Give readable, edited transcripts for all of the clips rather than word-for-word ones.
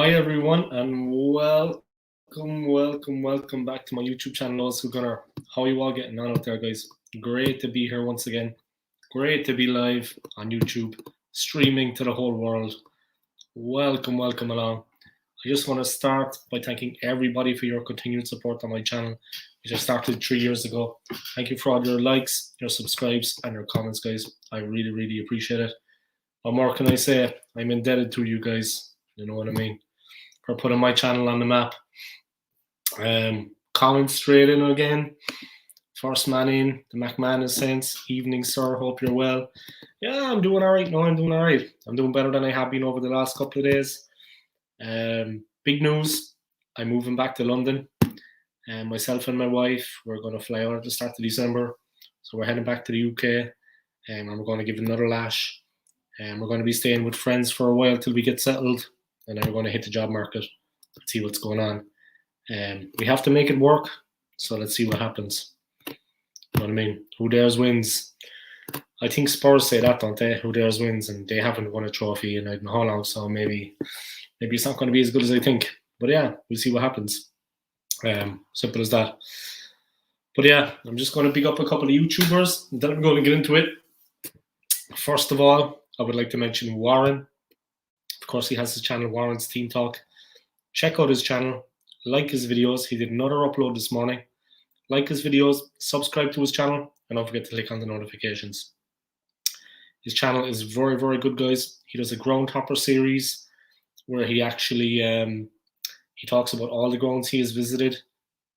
Hi everyone, and welcome back to my YouTube channel, Old School Gunner. How are you all getting on out there, guys? Great to be here once again. Great to be live on YouTube, streaming to the whole world. Welcome along. I just want to start by thanking everybody for your continued support on my channel, which I started 3 years ago. Thank you for all your likes, your subscribes, and your comments, guys. I really appreciate it. What more can I say? I'm indebted to you guys. You know what I mean? For putting my channel on the map. Comments straight in again. First man in, the McManus Saints. Evening, sir. Hope you're well. Yeah, I'm doing all right. No, I'm doing all right. I'm doing better than I have been over the last couple of days. Big news. I'm moving back to London. Myself and my wife, we're going to fly out at the start of December. So we're heading back to the UK. And we're going to give it another lash. And we're going to be staying with friends for a while till we get settled. And then we're going to hit the job market and see what's going on. We have to make it work, so let's see what happens. You know what I mean? Who dares wins. I think Spurs say that, don't they? Who dares wins, and they haven't won a trophy in I don't know how long, so maybe it's not going to be as good as I think. But yeah, we'll see what happens. Simple as that. But yeah, I'm just going to pick up a couple of YouTubers, and then I'm going to get into it. First of all, I would like to mention Warren. Of course, he has his channel, Warren's Team Talk. Check out his channel. Like his videos. He did another upload this morning. Like his videos. Subscribe to his channel. And don't forget to click on the notifications. His channel is very good, guys. He does a ground hopper series where he actually he talks about all the grounds he has visited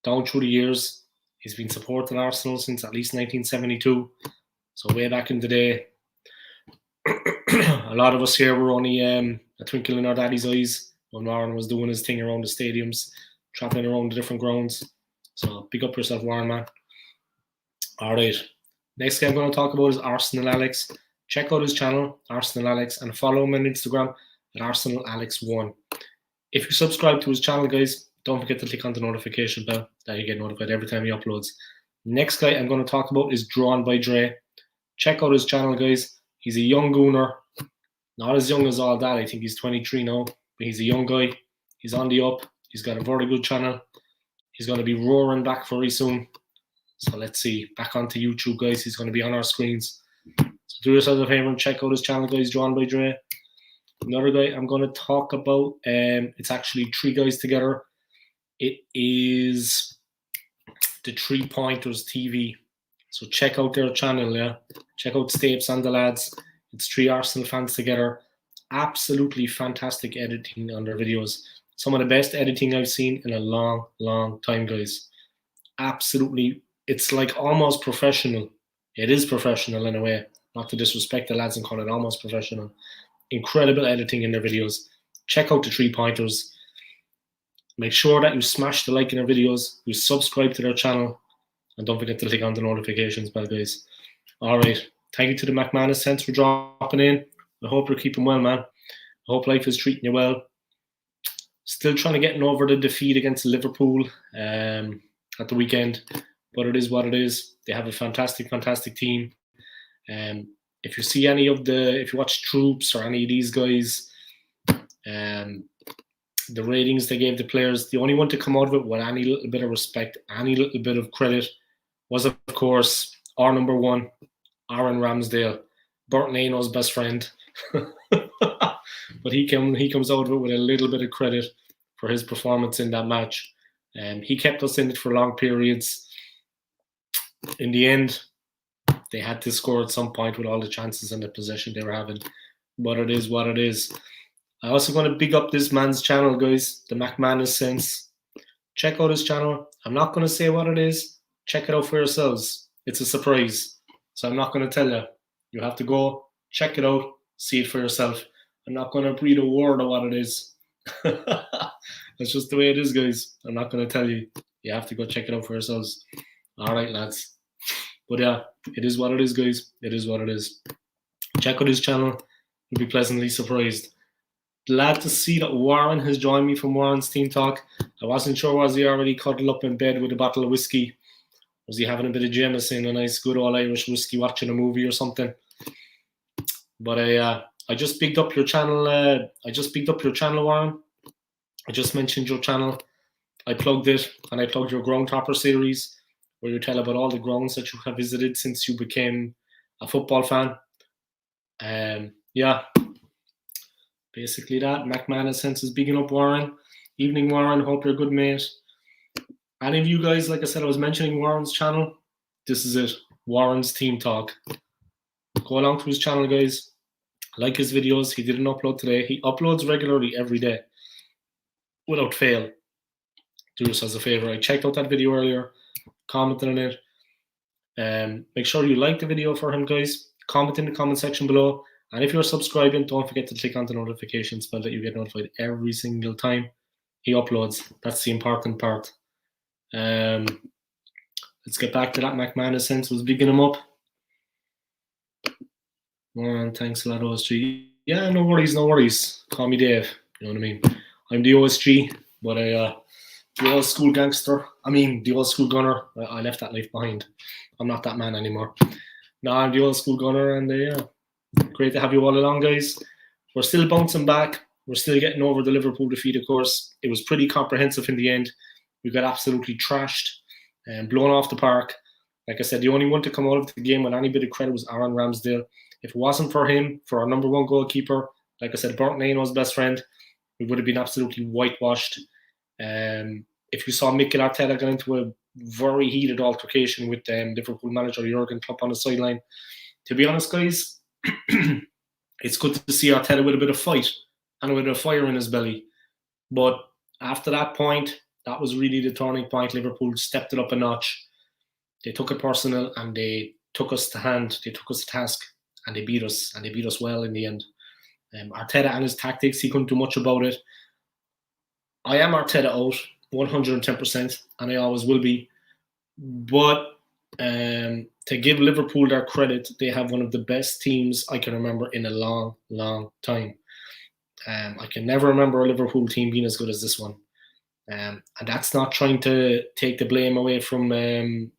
down through the years. He's been supporting Arsenal since at least 1972. So way back in the day. A lot of us here were only a twinkle in our daddy's eyes when Warren was doing his thing around the stadiums, traveling around the different grounds. So pick up yourself, Warren, man. All right. Next guy I'm going to talk about is Arsenal Alex. Check out his channel, Arsenal Alex, and follow him on Instagram at ArsenalAlex1. If you subscribe to his channel, guys, don't forget to click on the notification bell that you get notified every time he uploads. Next guy I'm going to talk about is Drawn by Dre. Check out his channel, guys. He's a young gooner. Not as young as all that. I think he's 23 now. But he's a young guy. He's on the up. He's got a very good channel. He's going to be roaring back very soon. So let's see. Back onto YouTube, guys. He's going to be on our screens. So do yourself a favor and check out his channel, guys. Drawn by Dre. Another guy I'm going to talk about. It's actually three guys together. It is the 3 Pointers TV. So check out their channel, yeah. Check out Stapes and the lads. It's three Arsenal fans together. Absolutely fantastic editing on their videos. Some of the best editing I've seen in a long time, guys. Absolutely. It's like almost professional. It is professional in a way. Not to disrespect the lads and call it almost professional. Incredible editing in their videos. Check out the 3 Pointers. Make sure that you smash the like in their videos. You subscribe to their channel. And don't forget to click on the notifications bell, guys. All right. Thank you to the McManus Saints for dropping in. I hope you're keeping well, man. I hope life is treating you well. Still trying to get over the defeat against Liverpool at the weekend. But it is what it is. They have a fantastic team. If you see if you watch Troops or any of these guys, the ratings they gave the players, the only one to come out of it with any little bit of respect, any little bit of credit was, of course, our number one, Aaron Ramsdale, Burton Eno's best friend. But he comes out of it with a little bit of credit for his performance in that match. He kept us in it for long periods. In the end, they had to score at some point with all the chances and the possession they were having. But it is what it is. I also want to big up this man's channel, guys, the McManus Saints. Check out his channel. I'm not going to say what it is. Check it out for yourselves. It's a surprise. So I'm not going to tell you. You have to go, check it out, see it for yourself. I'm not going to breathe a word of what it is. That's just the way it is, guys. I'm not going to tell you. You have to go check it out for yourselves. All right, lads. But yeah, it is what it is, guys. It is what it is. Check out his channel. You'll be pleasantly surprised. Glad to see that Warren has joined me from Warren's Team Talk. I wasn't sure, was he already cuddled up in bed with a bottle of whiskey? Was he having a bit of Jameson, a nice good old Irish whiskey, watching a movie or something? But I just picked up your channel. Warren. I just mentioned your channel. I plugged it, and I plugged your Ground Topper series, where you tell about all the grounds that you have visited since you became a football fan. Yeah, basically that. McManus Sense is bigging up Warren. Evening, Warren. Hope you're a good mate. Any of you guys, like I said, I was mentioning Warren's channel. This is it. Warren's Team Talk. Go along to his channel, guys. Like his videos. He didn't upload today. He uploads regularly every day, without fail. Do us a favor. I checked out that video earlier, commented on it. Make sure you like the video for him, guys. Comment in the comment section below. And if you're subscribing, don't forget to click on the notifications bell that you get notified every single time he uploads. That's the important part. Let's get back to that. McManus Sense was bigging him up. Warren, thanks a lot, OSG. Yeah, no worries. Call me Dave. You know what I mean? I'm the OSG, but the old school gangster. I mean, the old school gunner. I left that life behind. I'm not that man anymore. No, I'm the old school gunner, and yeah, great to have you all along, guys. We're still bouncing back. We're still getting over the Liverpool defeat, of course. It was pretty comprehensive in the end. We got absolutely trashed and blown off the park. Like I said, the only one to come out of the game with any bit of credit was Aaron Ramsdale. If it wasn't for him, for our number one goalkeeper, like I said, Burnt Leno's best friend, we would have been absolutely whitewashed. If you saw Mikel Arteta get into a very heated altercation with Liverpool manager Jurgen Klopp on the sideline, to be honest, guys, it's good to see Arteta with a bit of fight and with a fire in his belly. But after that point, that was really the turning point. Liverpool stepped it up a notch. They took it personal and they took us to hand. They took us to task and they beat us. And they beat us well in the end. Arteta and his tactics, he couldn't do much about it. I am Arteta out 110%, and I always will be. But to give Liverpool their credit, they have one of the best teams I can remember in a long, long time. I can never remember a Liverpool team being as good as this one. And that's not trying to take the blame away from Mikel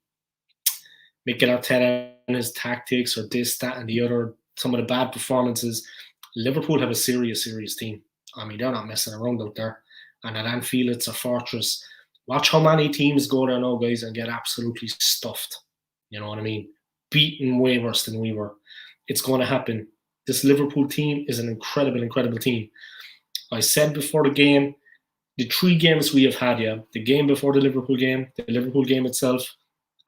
Arteta and his tactics or this, that, and the other, some of the bad performances. Liverpool have a serious, serious team. I mean, they're not messing around out there. And at Anfield, it's a fortress. Watch how many teams go there now, guys, and get absolutely stuffed. You know what I mean? Beaten way worse than we were. It's going to happen. This Liverpool team is an incredible, incredible team. I said before the game, the 3 games we have had, the game before the Liverpool game itself,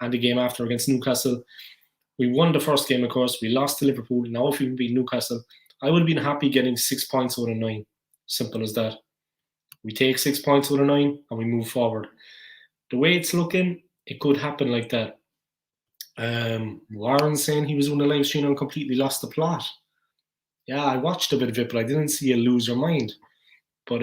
and the game after against Newcastle. We won the first game, of course. We lost to Liverpool. Now, if we beat Newcastle, I would have been happy getting 6 points out of 9. Simple as that. We take 6 points out of 9 and we move forward. The way it's looking, it could happen like that. Warren saying he was doing the live stream and completely lost the plot. Yeah, I watched a bit of it, but I didn't see you lose your mind. But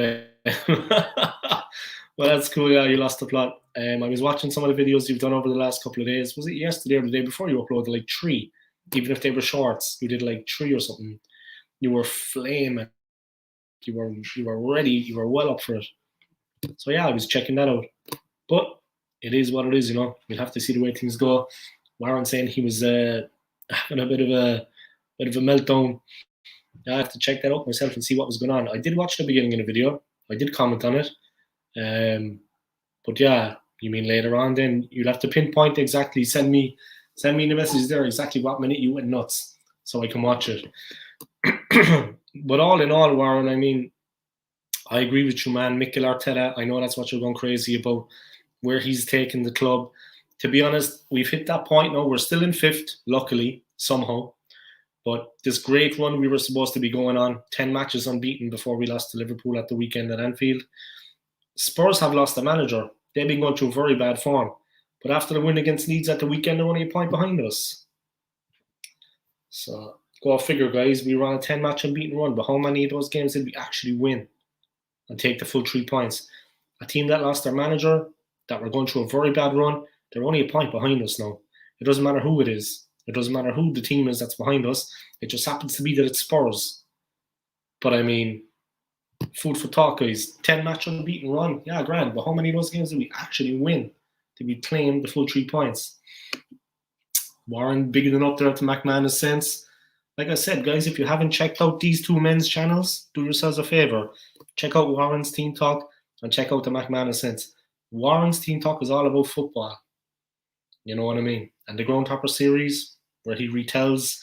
well, that's cool. Yeah, you lost the plot. I was watching some of the videos you've done over the last couple of days. Was it yesterday or the day before? You uploaded like 3, even if they were shorts. You did like 3 or something. You were flaming. You were ready. You were well up for it. So yeah, I was checking that out. But it is what it is, you know. We'll have to see the way things go. Warren saying he was having a bit of a meltdown. I have to check that out myself and see what was going on. I did watch the beginning of the video. I did comment on it. But yeah, you mean later on then you'll have to pinpoint exactly, send me the message there exactly what minute you went nuts so I can watch it. But all in all, Warren, I mean, I agree with you, man. Mikel Arteta, I know that's what you're going crazy about, where he's taken the club. To be honest, we've hit that point now. We're still in 5th, luckily, somehow. But this great run we were supposed to be going on, 10 matches unbeaten before we lost to Liverpool at the weekend at Anfield. Spurs have lost a manager. They've been going through very bad form. But after the win against Leeds at the weekend, they're only a point behind us. So go figure, guys. We were on a 10-match unbeaten run. But how many of those games did we actually win and take the full 3 points? A team that lost their manager, that were going through a very bad run, they're only a point behind us now. It doesn't matter who it is. It doesn't matter who the team is that's behind us. It just happens to be that it's Spurs. But I mean, food for thought, guys. 10-match unbeaten run. Yeah, grand. But how many of those games did we actually win? Did we claim the full 3 points? Warren bigging it up there to McManus Sense. Like I said, guys, if you haven't checked out these 2 men's channels, do yourselves a favor. Check out Warren's Team Talk and check out the McManus Sense. Warren's Team Talk is all about football. You know what I mean? And the Ground Topper series, where he retells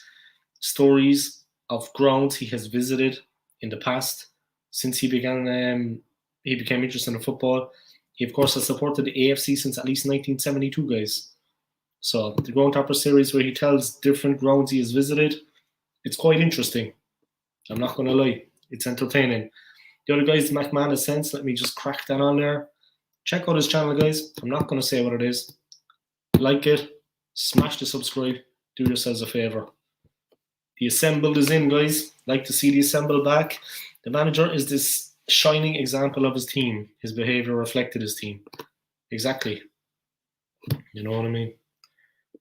stories of grounds he has visited in the past since he became interested in football. He, of course, has supported the AFC since at least 1972, guys. So the Ground Topper series, where he tells different grounds he has visited, it's quite interesting. I'm not going to lie. It's entertaining. The other guy's McManus Sense. Let me just crack that on there. Check out his channel, guys. I'm not going to say what it is. Like it. Smash the subscribe. Do yourselves a favour. The Assembled is in, guys. Like to see the Assembled back. The manager is this shining example of his team. His behaviour reflected his team. Exactly. You know what I mean?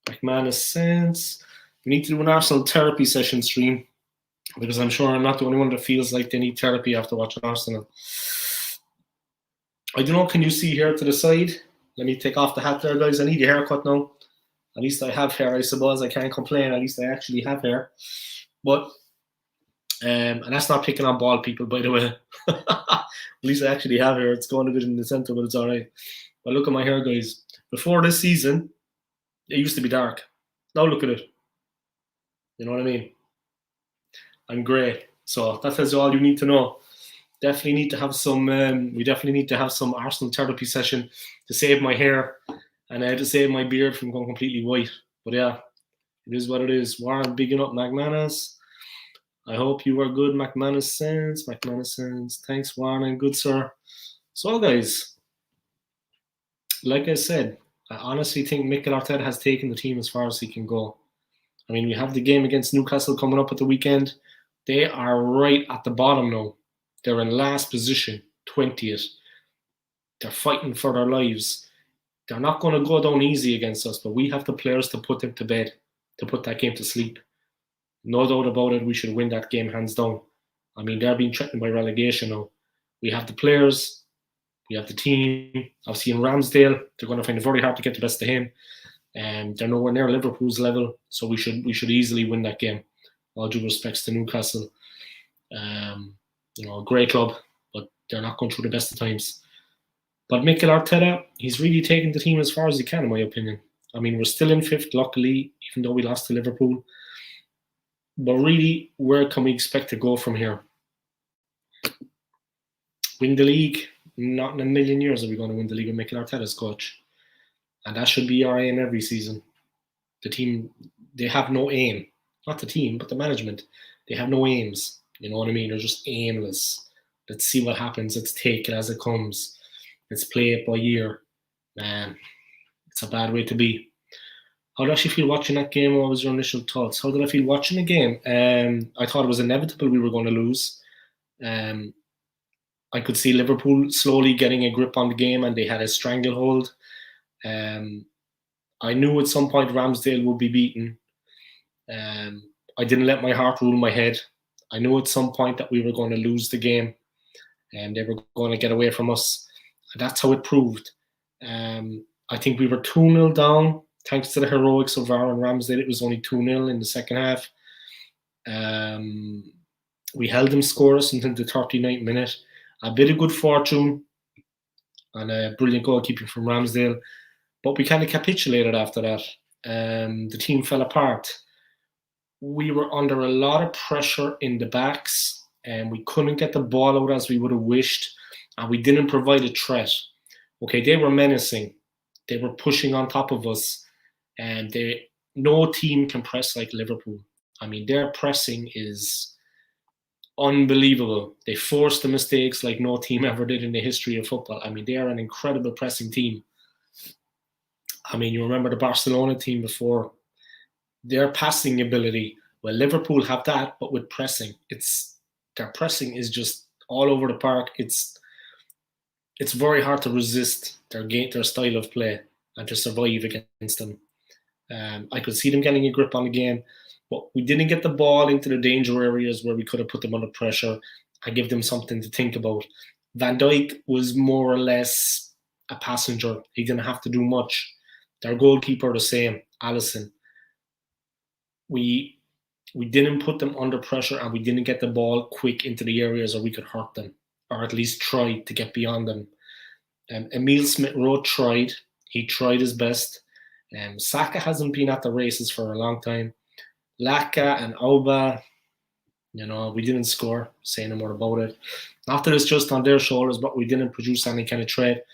McManus Sense. We need to do an Arsenal therapy session stream, because I'm sure I'm not the only one that feels like they need therapy after watching Arsenal. I don't know, can you see here to the side? Let me take off the hat there, guys. I need a haircut now. At least I have hair, I suppose. I can't complain. At least I actually have hair. But, and that's not picking on bald people, by the way. At least I actually have hair. It's going a bit in the centre, but it's all right. But look at my hair, guys. Before this season, it used to be dark. Now look at it. You know what I mean? I'm grey. So that tells you all you need to know. Definitely need to have some. We definitely need to have some Arsenal therapy session to save my hair and to save my beard from going completely white. But yeah, it is what it is. Warren, bigging up McManus. I hope you are good, McManus Sense. McManus Sense. Thanks, Warren. Good, sir. So, guys, like I said, I honestly think Mikel Arteta has taken the team as far as he can go. I mean, we have the game against Newcastle coming up at the weekend. They are right at the bottom now. They're in last position, 20th. They're fighting for their lives. They're not going to go down easy against us, but we have the players to put them to bed, to put that game to sleep. No doubt about it, we should win that game hands down. I mean, they're being threatened by relegation now. We have the players, we have the team. Obviously, in Ramsdale, they're going to find it very hard to get the best of him. They're nowhere near Liverpool's level, so we should easily win that game. All due respects to Newcastle. A great club, but they're not going through the best of times. But Mikel Arteta, he's really taken the team as far as he can, in my opinion. I mean, we're still in fifth, luckily, even though we lost to Liverpool. But really, where can we expect to go from here? Win the league? Not in a million years are we going to win the league with Mikel Arteta as coach. And that should be our aim every season. The team, they have no aim. Not the team, but the management. They have no aims. You know what I mean? They're just aimless. Let's see what happens. Let's take it as it comes. Let's play it by ear. Man, it's a bad way to be. How did I actually feel watching that game? What was your initial thoughts? How did I feel watching the game? I thought it was inevitable we were going to lose. I could see Liverpool slowly getting a grip on the game, and they had a stranglehold. I knew at some point Ramsdale would be beaten. I didn't let my heart rule my head. I knew at some point that we were going to lose the game and they were going to get away from us. And that's how it proved. I think we were 2-0 down. Thanks to the heroics of Aaron Ramsdale, it was only 2-0 in the second half. We held them scoreless until the 39th minute. A bit of good fortune and a brilliant goalkeeping from Ramsdale. But we kind of capitulated after that. The team fell apart. We were under a lot of pressure in the backs and we couldn't get the ball out as we would have wished. And we didn't provide a threat. Okay, they were menacing. They were pushing on top of us. And no team can press like Liverpool. I mean, their pressing is unbelievable. They force the mistakes like no team ever did in the history of football. I mean, they are an incredible pressing team. I mean, you remember the Barcelona team before. Their passing ability, well, Liverpool have that, but with pressing. Their pressing is just all over the park. It's very hard to resist their style of play and to survive against them. I could see them getting a grip on the game, but we didn't get the ball into the danger areas where we could have put them under pressure and give them something to think about. Van Dijk was more or less a passenger. He didn't have to do much. Their goalkeeper the same, Alisson. We didn't put them under pressure and we didn't get the ball quick into the areas where we could hurt them, or at least try to get beyond them. Emil Smith-Rowe tried. He tried his best. Saka hasn't been at the races for a long time. Laka and Auba, we didn't score. Say no more about it. After it's just on their shoulders, but we didn't produce any kind of threat.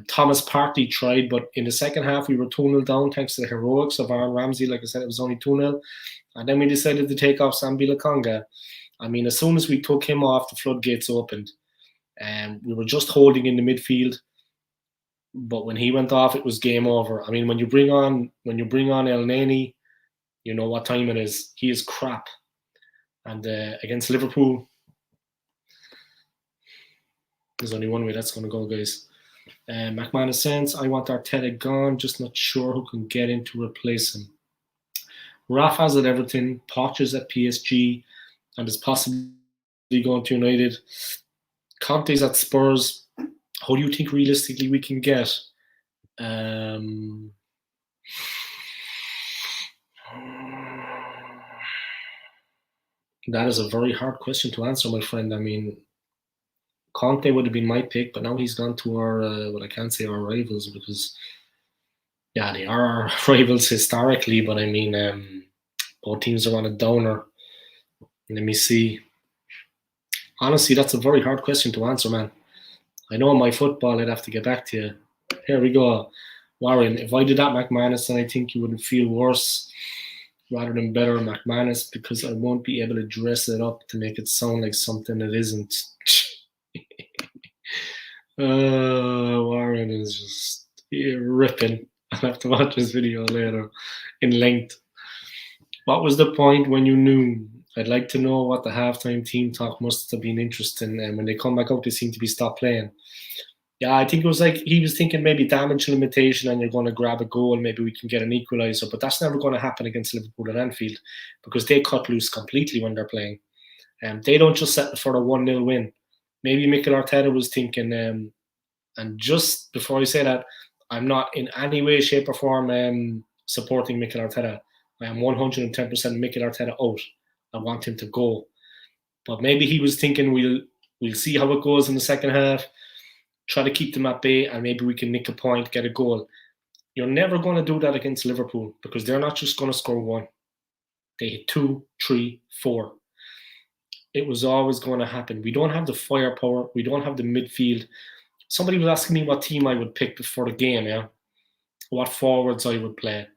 Thomas Partey tried, but in the second half, we were 2-0 down thanks to the heroics of Aaron Ramsey. Like I said, it was only 2-0. And then we decided to take off Sambi Lokonga. I mean, as soon as we took him off, the floodgates opened. We were just holding in the midfield. But when he went off, it was game over. I mean, when you bring on El Neni, you know what time it is. He is crap. And against Liverpool, there's only one way that's going to go, guys. McManus says, I want Arteta gone, just not sure who can get in to replace him. Rafa's at Everton, Poch is at PSG, and is possibly going to United. Conte's at Spurs. Who do you think realistically we can get? That is a very hard question to answer, my friend. I mean, Conte would have been my pick, but now he's gone to our, I can't say our rivals because, yeah, they are our rivals historically, but I mean, both teams are on a downer. Let me see. Honestly, that's a very hard question to answer, man. I know my football, I'd have to get back to you. Here we go. Warren, if I did that McManus, then I think you would feel worse rather than better McManus because I won't be able to dress it up to make it sound like something it isn't. Warren is just ripping. I'll have to watch this video later in length. What was the point when you knew? I'd like to know what the halftime team talk must have been interesting. And when they come back out, they seem to be stopped playing. Yeah, I think it was like he was thinking maybe damage limitation and you're going to grab a goal, maybe we can get an equaliser. But that's never going to happen against Liverpool at Anfield because they cut loose completely when they're playing. They don't just settle for a 1-0 win. Maybe Mikel Arteta was thinking, and just before I say that, I'm not in any way, shape or form supporting Mikel Arteta. I am 110% Mikel Arteta out. I want him to go. But maybe he was thinking we'll see how it goes in the second half, try to keep them at bay, and maybe we can nick a point, get a goal. You're never going to do that against Liverpool because they're not just going to score one. They hit 2, 3, 4. It was always going to happen. We don't have the firepower. We don't have the midfield. Somebody was asking me what team I would pick before the game, yeah? What forwards I would play.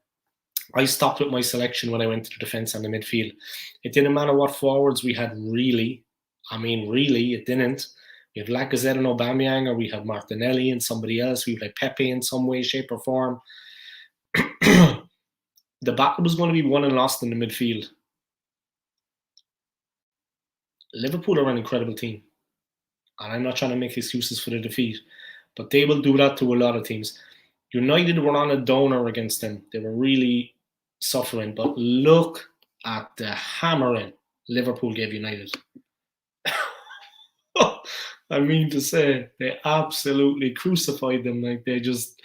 I stopped with my selection when I went to the defence and the midfield. It didn't matter what forwards we had, really. I mean, really, it didn't. We had Lacazette and Aubameyang, or we had Martinelli and somebody else. We had Pepe in some way, shape, or form. The battle was going to be won and lost in the midfield. Liverpool are an incredible team. And I'm not trying to make excuses for the defeat. But they will do that to a lot of teams. United were on a downer against them. They were really suffering. But look at the hammering Liverpool gave United. I mean to say, they absolutely crucified them. Like they just,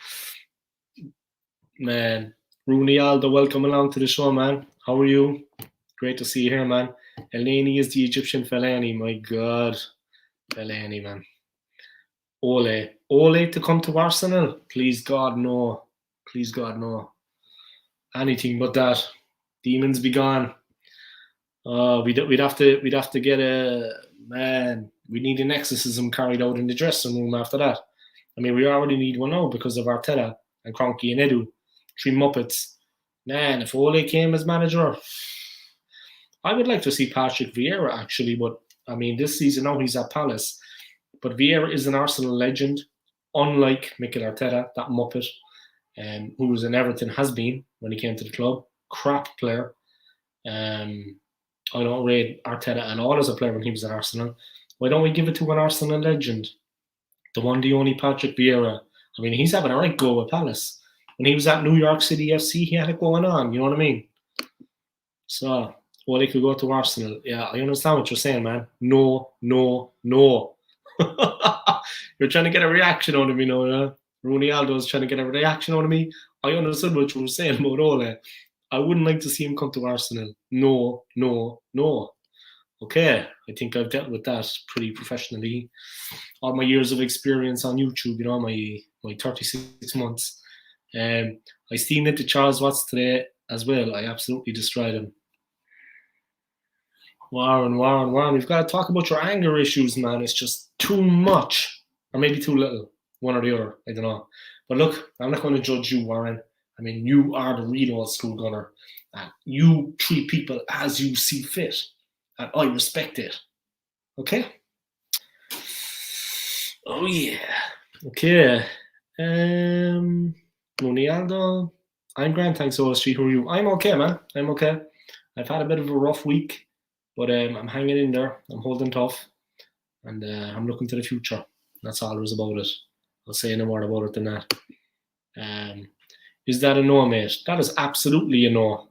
man. Rooney Aldo, welcome along to the show, man. How are you? Great to see you here, man. Elneny is the Egyptian Fellaini. My God. Fellaini, man. Ole to come to Arsenal? Please God, no. Please God, no. Anything but that. Demons be gone. We'd have to get a man. We need an exorcism carried out in the dressing room after that. I mean, we already need one now because of Arteta and Kroenke and Edu, 3 Muppets. Man, if Ole came as manager, I would like to see Patrick Vieira actually. But I mean, this season now he's at Palace. But Vieira is an Arsenal legend, unlike Mikel Arteta, that Muppet, who was in Everton, has been when he came to the club. Crap player. I don't rate Arteta at all as a player when he was at Arsenal. Why don't we give it to an Arsenal legend? The one, the only Patrick Vieira. I mean, he's having a right go at Palace. When he was at New York City FC, he had it going on. You know what I mean? So, well, he could go to Arsenal. Yeah, I understand what you're saying, man. No. You're trying to get a reaction out of me now, yeah? Rooney Aldo's trying to get a reaction out of me. I understood what you were saying about Ole. I wouldn't like to see him come to Arsenal. No. Okay, I think I've dealt with that pretty professionally. All my years of experience on YouTube, my 36 months. I steamed into Charles Watts today as well. I absolutely destroyed him. Warren, we've got to talk about your anger issues, man. It's just too much, or maybe too little, one or the other. I don't know. But look, I'm not going to judge you, Warren. I mean, you are the real old school gunner. And you treat people as you see fit, and I respect it. Okay? Oh yeah. Okay. Ronaldo. I'm grand, thanks, OSG. Who are you? I'm okay, man. I'm okay. I've had a bit of a rough week, but I'm hanging in there. I'm holding tough, and I'm looking to the future. That's all there is about it. I'll say no more about it than that. Is that a no, mate? That is absolutely a no.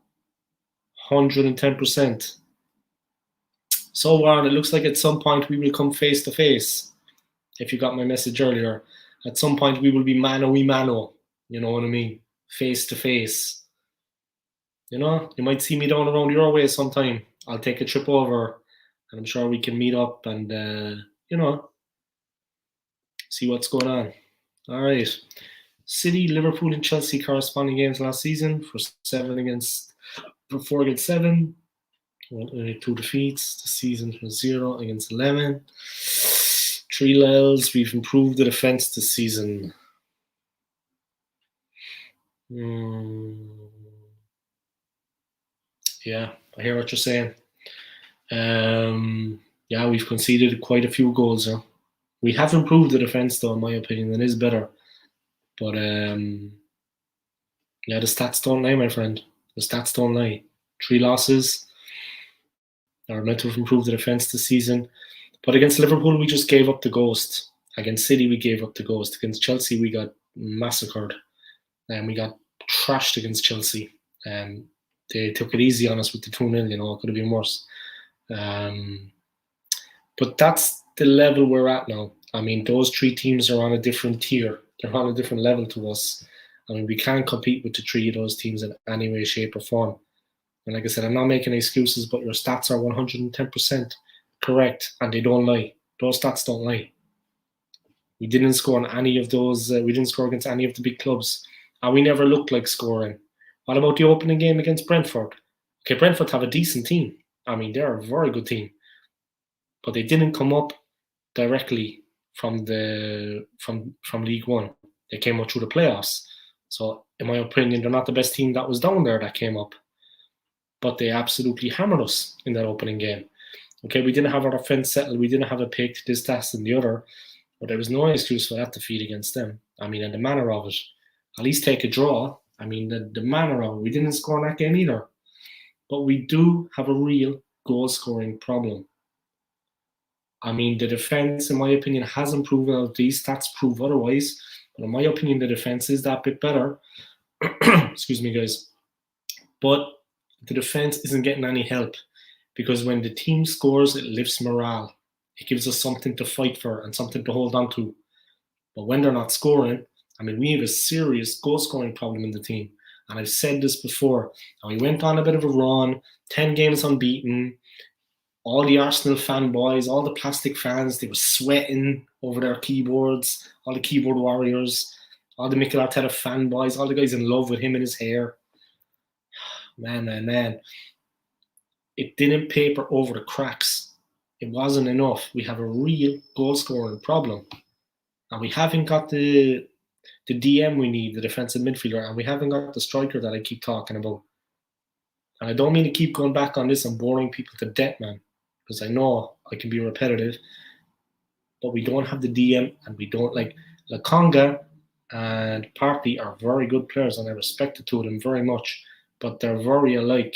110%. So, Warren, it looks like at some point we will come face to face. If you got my message earlier, at some point we will be mano-y-mano. You know what I mean? Face to face. You know, you might see me down around your way sometime. I'll take a trip over, and I'm sure we can meet up and, see what's going on. All right. City, Liverpool, and Chelsea corresponding games last season for 4 against 7. 2 defeats. The season for 0 against 11. 3 L's. We've improved the defense this season. Yeah, I hear what you're saying. Yeah, we've conceded quite a few goals. Huh? We have improved the defense, though, in my opinion. It is better. But, yeah, the stats don't lie, my friend. The stats don't lie. 3 losses. Are meant to have improved the defense this season. But against Liverpool, we just gave up the ghost. Against City, we gave up the ghost. Against Chelsea, we got massacred. And we got trashed against Chelsea. They took it easy on us with the 2-0, it could have been worse. But that's the level we're at now. I mean, those 3 teams are on a different tier. They're on a different level to us. I mean, we can't compete with the 3 of those teams in any way, shape, or form. And like I said, I'm not making excuses, but your stats are 110% correct, and they don't lie. Those stats don't lie. We didn't score on any of those. We didn't score against any of the big clubs, and we never looked like scoring. What about the opening game against Brentford? Okay, Brentford have a decent team. I mean, they're a very good team, but they didn't come up directly from League One. They came up through the playoffs. So, in my opinion, they're not the best team that was down there that came up. But they absolutely hammered us in that opening game. Okay, we didn't have our offense settled. We didn't have a pick, this, that, and the other. But there was no excuse for that defeat against them. I mean, and the manner of it. At least take a draw. I mean, the manner of it. We didn't score in that game either. But we do have a real goal-scoring problem. I mean, the defense, in my opinion, has improved. Now, these stats prove otherwise. But in my opinion, the defense is that bit better. Excuse me, guys. But the defense isn't getting any help because when the team scores, it lifts morale. It gives us something to fight for and something to hold on to. But when they're not scoring, I mean, we have a serious goal-scoring problem in the team. And I've said this before. And we went on a bit of a run, 10 games unbeaten. All the Arsenal fanboys, all the plastic fans, they were sweating over their keyboards. All the keyboard warriors, all the Mikel Arteta fanboys, all the guys in love with him and his hair. Man. It didn't paper over the cracks. It wasn't enough. We have a real goal-scoring problem. And we haven't got the DM we need, the defensive midfielder, and we haven't got the striker that I keep talking about. And I don't mean to keep going back on this and boring people to death, man, because I know I can be repetitive. But we don't have the DM, and we don't like Lakonga and Partey are very good players, and I respect the two of them very much. But they're very alike.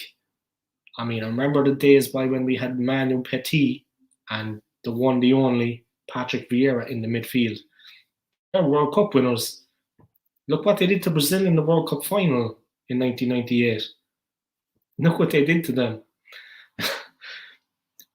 I mean, I remember the days when we had Manu Petit and the one, the only Patrick Vieira in the midfield. They're World Cup winners. Look what they did to Brazil in the World Cup final in 1998. Look what they did to them.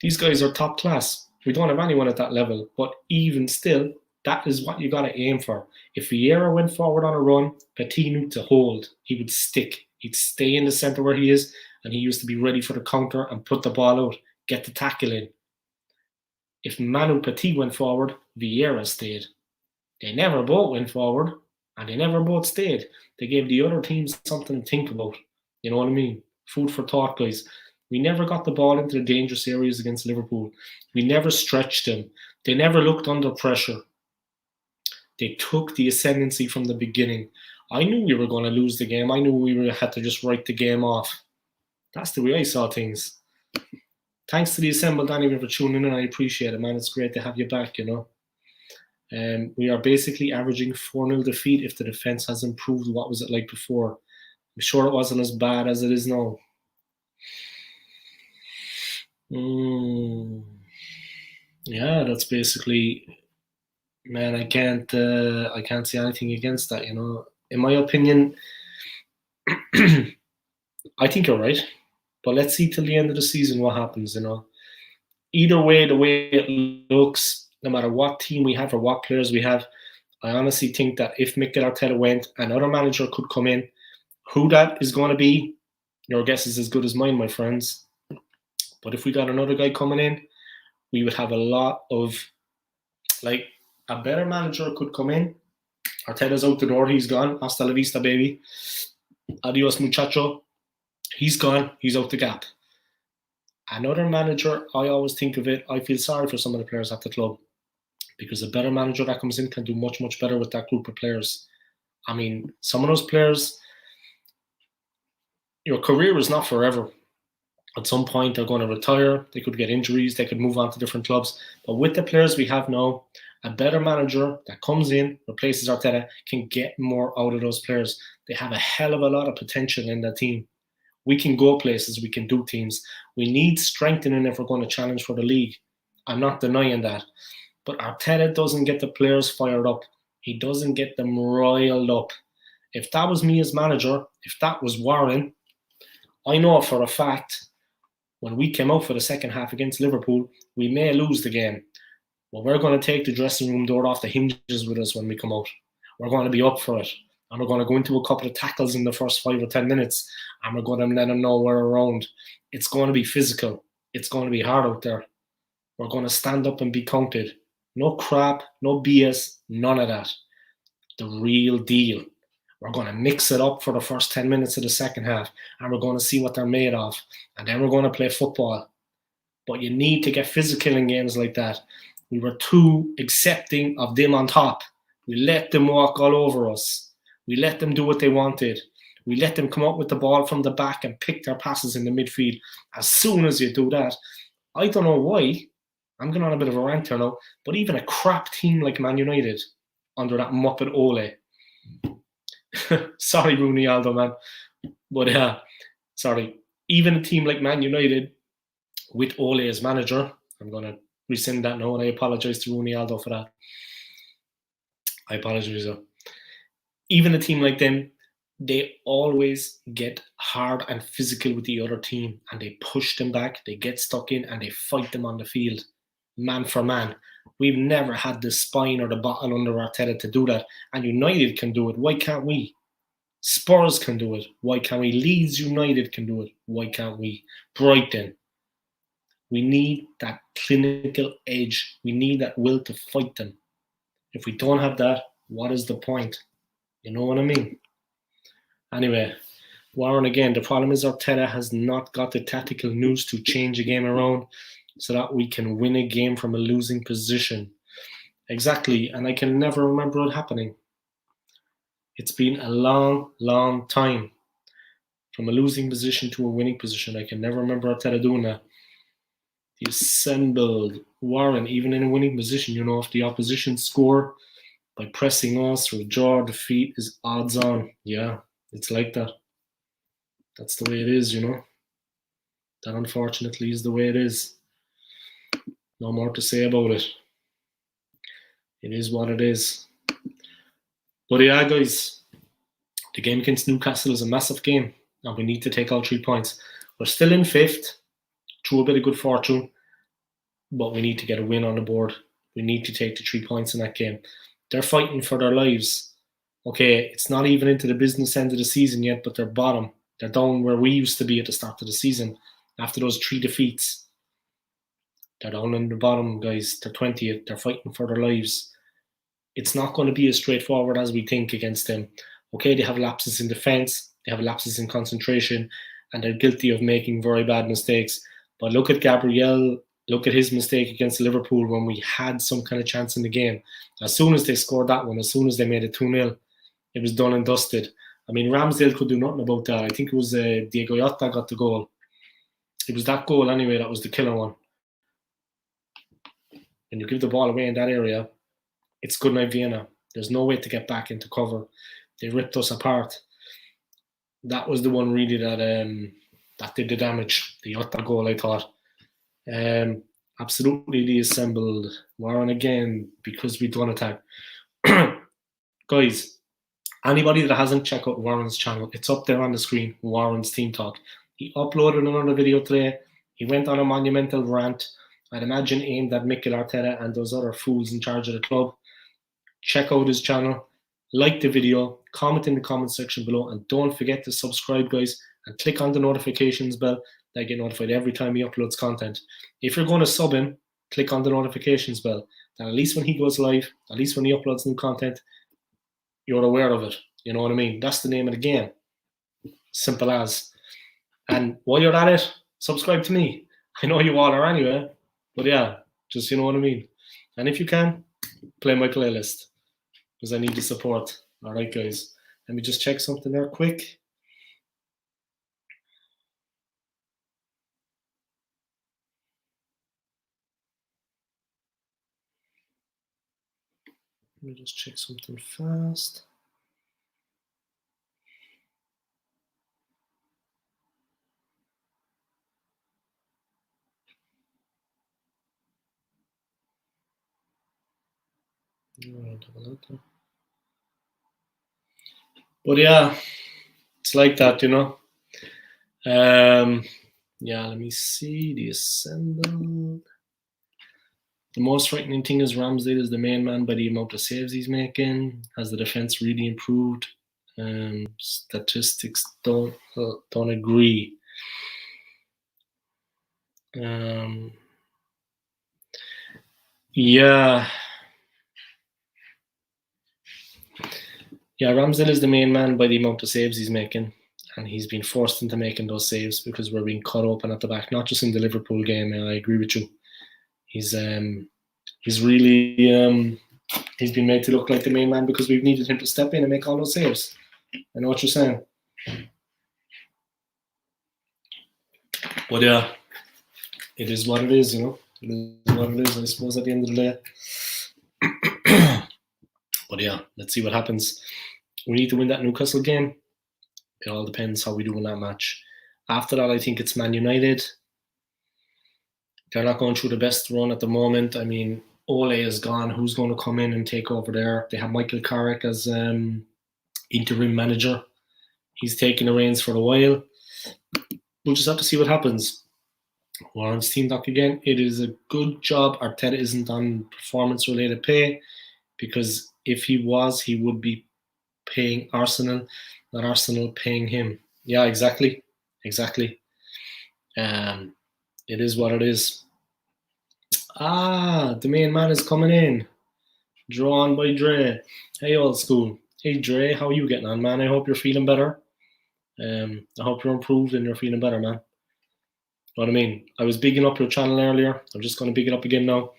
These guys are top class. We don't have anyone at that level. But even still, that is what you got to aim for. If Vieira went forward on a run, Petit knew to hold. He would stick. He'd stay in the centre where he is, and he used to be ready for the counter and put the ball out, get the tackle in. If Manu Petit went forward, Vieira stayed. They never both went forward, and they never both stayed. They gave the other teams something to think about. You know what I mean? Food for thought, guys. We never got the ball into the dangerous areas against Liverpool. We never stretched them. They never looked under pressure. They took the ascendancy from the beginning. I knew we were going to lose the game. I knew we had to just write the game off. That's the way I saw things. Thanks to the assembled anyway for tuning in. I appreciate it, man. It's great to have you back, you know. We are basically averaging 4-0 defeat if the defence has improved. What was it like before? I'm sure it wasn't as bad as it is now. Yeah, that's basically, man, I can't say anything against that, you know. In my opinion, I think you're right. But let's see till the end of the season what happens, you know. Either way, the way it looks, no matter what team we have or what players we have, I honestly think that if Mikel Arteta went, another manager could come in. Who that is going to be, your guess is as good as mine, my friends. But if we got another guy coming in, we would have a lot of, like, a better manager could come in. Arteta's out the door. He's gone. Hasta la vista, baby. Adios, muchacho. He's gone. He's out the gap. Another manager, I always think of it, I feel sorry for some of the players at the club because a better manager that comes in can do much, much better with that group of players. I mean, some of those players, your career is not forever. At some point, they're going to retire. They could get injuries. They could move on to different clubs. But with the players we have now, a better manager that comes in, replaces Arteta, can get more out of those players. They have a hell of a lot of potential in that team. We can go places. We can do things. We need strengthening if we're going to challenge for the league. I'm not denying that. But Arteta doesn't get the players fired up. He doesn't get them riled up. If that was me as manager, if that was Warren, I know for a fact when we came out for the second half against Liverpool, we may lose the game. But we're going to take the dressing room door off the hinges with us when we come out. We're going to be up for it. And we're going to go into a couple of tackles in the first 5 or 10 minutes. And we're going to let them know we're around. It's going to be physical. It's going to be hard out there. We're going to stand up and be counted. No crap, no BS, none of that. The real deal. We're going to mix it up for the first 10 minutes of the second half. And we're going to see what they're made of. And then we're going to play football. But you need to get physical in games like that. We were too accepting of them on top. We let them walk all over us. We let them do what they wanted. We let them come up with the ball from the back and pick their passes in the midfield. As soon as you do that, I don't know why, I'm going on a bit of a rant here now, but even a crap team like Man United, under that Muppet Ole, sorry Rooney Aldo, man, but sorry, even a team like Man United with Ole as manager, I'm going to rescind that now and I apologise to Rooney Aldo for that. I apologise. Even a team like them, they always get hard and physical with the other team and they push them back, they get stuck in and they fight them on the field, man for man. We've never had the spine or the bottle under Arteta to do that. And United can do it. Why can't we? Spurs can do it. Why can't we? Leeds United can do it. Why can't we? Brighton. We need that clinical edge. We need that will to fight them. If we don't have that, what is the point? You know what I mean? Anyway, Warren again, the problem is Arteta has not got the tactical nous to change a game around so that we can win a game from a losing position. Exactly, and I can never remember it happening. It's been a long, long time. From a losing position to a winning position. I can never remember Arteta doing that. The assembled Warren, even in a winning position, you know, if the opposition score by pressing us or draw or defeat is odds on. Yeah, it's like that. That's the way it is, you know. That unfortunately is the way it is. No more to say about it. It is what it is. But yeah, guys, the game against Newcastle is a massive game, and we need to take all 3 points. We're still in 5th, through a bit of good fortune, but we need to get a win on the board. We need to take the 3 points in that game. They're fighting for their lives. Okay, it's not even into the business end of the season yet, but they're bottom. They're down where we used to be at the start of the season after those 3 defeats. They're down in the bottom, guys. They're 20th. They're fighting for their lives. It's not going to be as straightforward as we think against them. Okay, they have lapses in defense, they have lapses in concentration, and they're guilty of making very bad mistakes. But look at Gabriel. Look at his mistake against Liverpool when we had some kind of chance in the game. As soon as they scored that one, as soon as they made it 2-0, it was done and dusted. I mean, Ramsdale could do nothing about that. I think it was Diego Jota got the goal. It was that goal anyway that was the killer one. When you give the ball away in that area, it's good night Vienna. There's no way to get back into cover. They ripped us apart. That was the one really that did the damage. The Jota goal, I thought. Absolutely reassembled Warren again because we don't attack. Guys, anybody that hasn't checked out Warren's channel, it's up there on the screen, Warren's Team Talk. He uploaded another video today. He went on a monumental rant, I'd imagine aimed at Mikel Arteta and those other fools in charge of the club. Check out his channel, like the video, comment in the comment section below, and don't forget to subscribe, guys, and click on the notifications bell that get notified every time he uploads content. If you're going to sub him, click on the notifications bell. Then at least when he goes live, at least when he uploads new content, you're aware of it. You know what I mean? That's the name of the game. Simple as. And while you're at it, subscribe to me. I know you all are anyway, but yeah, just you know what I mean. And if you can, play my playlist because I need the support. All right, guys. Let me just check something there quick. Let me just check something fast. But yeah, it's like that, you know. Yeah, let me see the assembled. The most frightening thing is Ramsdale is the main man by the amount of saves he's making. Has the defense really improved? Statistics don't agree. Yeah. Yeah, Ramsdale is the main man by the amount of saves he's making, and he's been forced into making those saves because we're being cut open at the back. Not just in the Liverpool game. I agree with you. He's really he's been made to look like the main man because we've needed him to step in and make all those saves. I know what you're saying. But yeah, it is what it is, you know. It is what it is, I suppose, at the end of the day. But yeah, let's see what happens. We need to win that Newcastle game. It all depends how we do in that match. After that, I think it's Man United. They're not going through the best run at the moment. I mean, Ole is gone. Who's going to come in and take over there? They have Michael Carrick as interim manager. He's taking the reins for a while. We'll just have to see what happens. Warren's Team Doc again. It is a good job Arteta isn't on performance-related pay, because if he was, he would be paying Arsenal, not Arsenal paying him. Yeah, exactly. Exactly. It is what it is. The main man is coming in. Drawn by Dre. Hey, old school. Hey, Dre, how are you getting on, man? I hope you're feeling better. I hope you're improved and you're feeling better, man. Know what I mean? I was bigging up your channel earlier. I'm just going to big it up again now.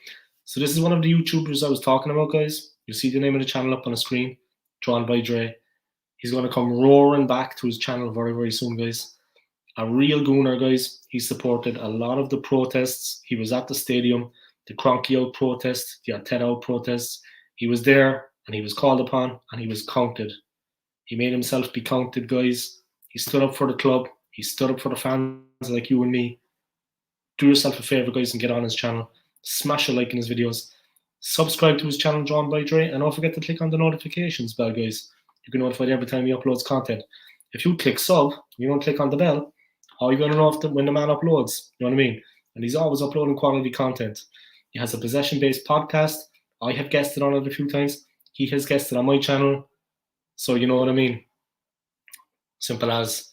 So this is one of the YouTubers I was talking about, guys. You see the name of the channel up on the screen. Drawn by Dre. He's going to come roaring back to his channel very, very soon, guys. A real gooner, guys. He supported a lot of the protests. He was at the stadium, the Cronky out protest, the Arteta out protests. He was there and he was called upon and he was counted. He made himself be counted, guys. He stood up for the club. He stood up for the fans like you and me. Do yourself a favor, guys, and get on his channel. Smash a like in his videos. Subscribe to his channel, Drawn by Dre, and don't forget to click on the notifications bell, guys. You can notified every time he uploads content. If you click sub, you don't click on the bell, how are you going to know when the man uploads? You know what I mean? And he's always uploading quality content. He has a possession-based podcast. I have guested on it a few times. He has guested on my channel. So you know what I mean? Simple as.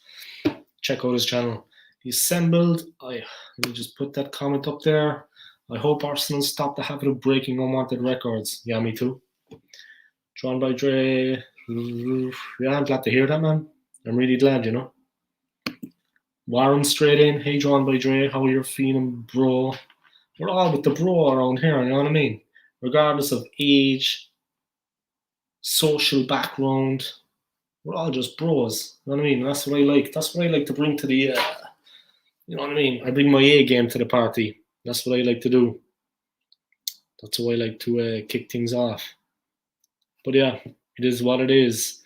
Check out his channel. He assembled. Let me just put that comment up there. I hope Arsenal stop the habit of breaking unwanted records. Yeah, me too. Drawn by Dre. Yeah, I'm glad to hear that, man. I'm really glad, you know. Warren straight in. Hey, Drawn by Dre, how are you feeling, bro? We're all with the bro around here, you know what I mean? Regardless of age, social background, we're all just bros. You know what I mean? That's what I like. That's what I like to bring to the, you know what I mean? I bring my A game to the party. That's what I like to do. That's how I like to kick things off. But yeah, it is what it is.